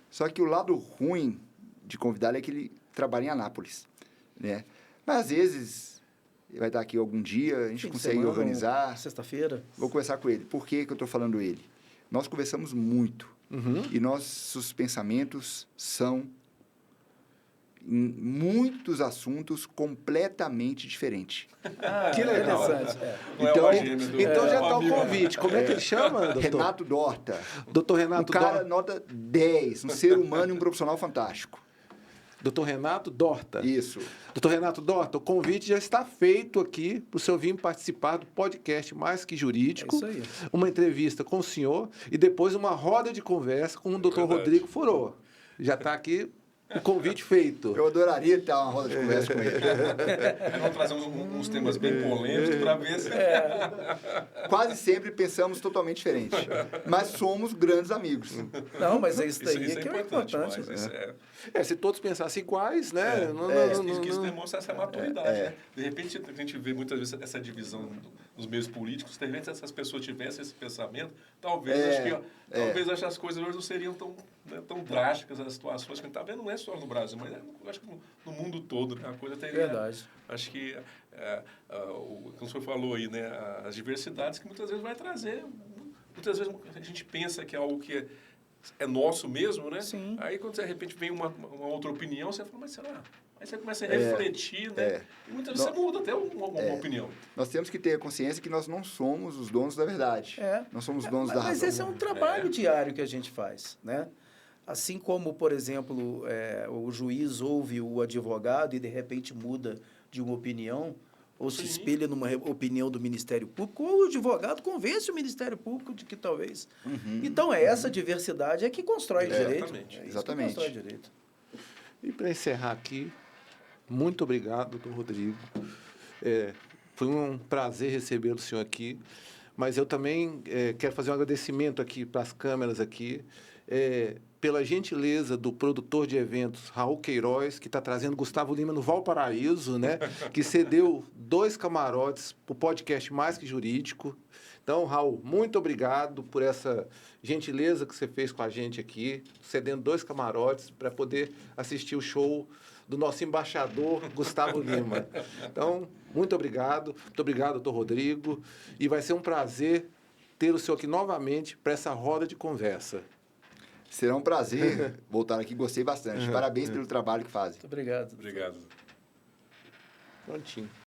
Só que o lado ruim de convidá-lo é que ele trabalha em Anápolis, né? Mas, às vezes, ele vai estar aqui algum dia, a gente consegue organizar. Sexta-feira. Vou conversar com ele. Por que eu estou falando ele? Nós conversamos muito. E nossos pensamentos são em muitos assuntos completamente diferentes. Que legal. Então já está o convite. Como é que ele chama, doutor? Renato Dorta. Doutor Renato Dorta. Um cara Dorta. nota 10, um ser humano e um profissional fantástico. Doutor Renato Dorta. Isso. Doutor Renato Dorta, o convite já está feito aqui para o senhor vir participar do podcast Mais Que Jurídico. É isso aí. Uma entrevista com o senhor e depois uma roda de conversa com o doutor Rodrigo Furô. Já está aqui o convite feito. Eu adoraria ter uma roda de conversa com ele. Vamos trazer uns temas bem polêmicos para ver se... Quase sempre pensamos totalmente diferente. Mas somos grandes amigos. Não, mas é isso daí isso que é importante. Mas, se todos pensassem iguais, né? Isso demonstra essa maturidade. Né? De repente, a gente vê muitas vezes essa divisão dos meios políticos. De repente, se essas pessoas tivessem esse pensamento, talvez acho que as coisas hoje não seriam tão drásticas, as situações que a gente está vendo. Não é só no Brasil, mas acho que no mundo todo, né? A coisa teria... Verdade. Acho que, como o senhor falou aí, né? As diversidades que muitas vezes vai trazer... Muitas vezes a gente pensa que é algo que é nosso mesmo, né? Sim. Aí, quando de repente vem uma outra opinião, você fala, mas será? Aí você começa a refletir, né? E muitas vezes você muda até uma opinião. Nós temos que ter a consciência que nós não somos os donos da verdade. Nós somos os donos da razão. Mas esse é um trabalho diário que a gente faz, né? Assim como, por exemplo, o juiz ouve o advogado e, de repente, muda de uma opinião, ou se espelha numa opinião do Ministério Público, ou o advogado convence o Ministério Público de que talvez... Então, essa diversidade é que constrói o direito. Exatamente. Que constrói o direito. E para encerrar aqui, muito obrigado, doutor Rodrigo. Foi um prazer receber o senhor aqui, mas eu também quero fazer um agradecimento aqui para as câmeras aqui, pela gentileza do produtor de eventos, Raul Queiroz, que está trazendo Gustavo Lima no Valparaíso, né? Que cedeu 2 camarotes para o podcast Mais Que Jurídico. Então, Raul, muito obrigado por essa gentileza que você fez com a gente aqui, cedendo 2 camarotes para poder assistir o show do nosso embaixador, Gustavo Lima. Então, muito obrigado. Muito obrigado, doutor Rodrigo. E vai ser um prazer ter o senhor aqui novamente para essa roda de conversa. Será um prazer voltar aqui, gostei bastante. Parabéns pelo trabalho que fazem. Muito obrigado. Obrigado. Prontinho.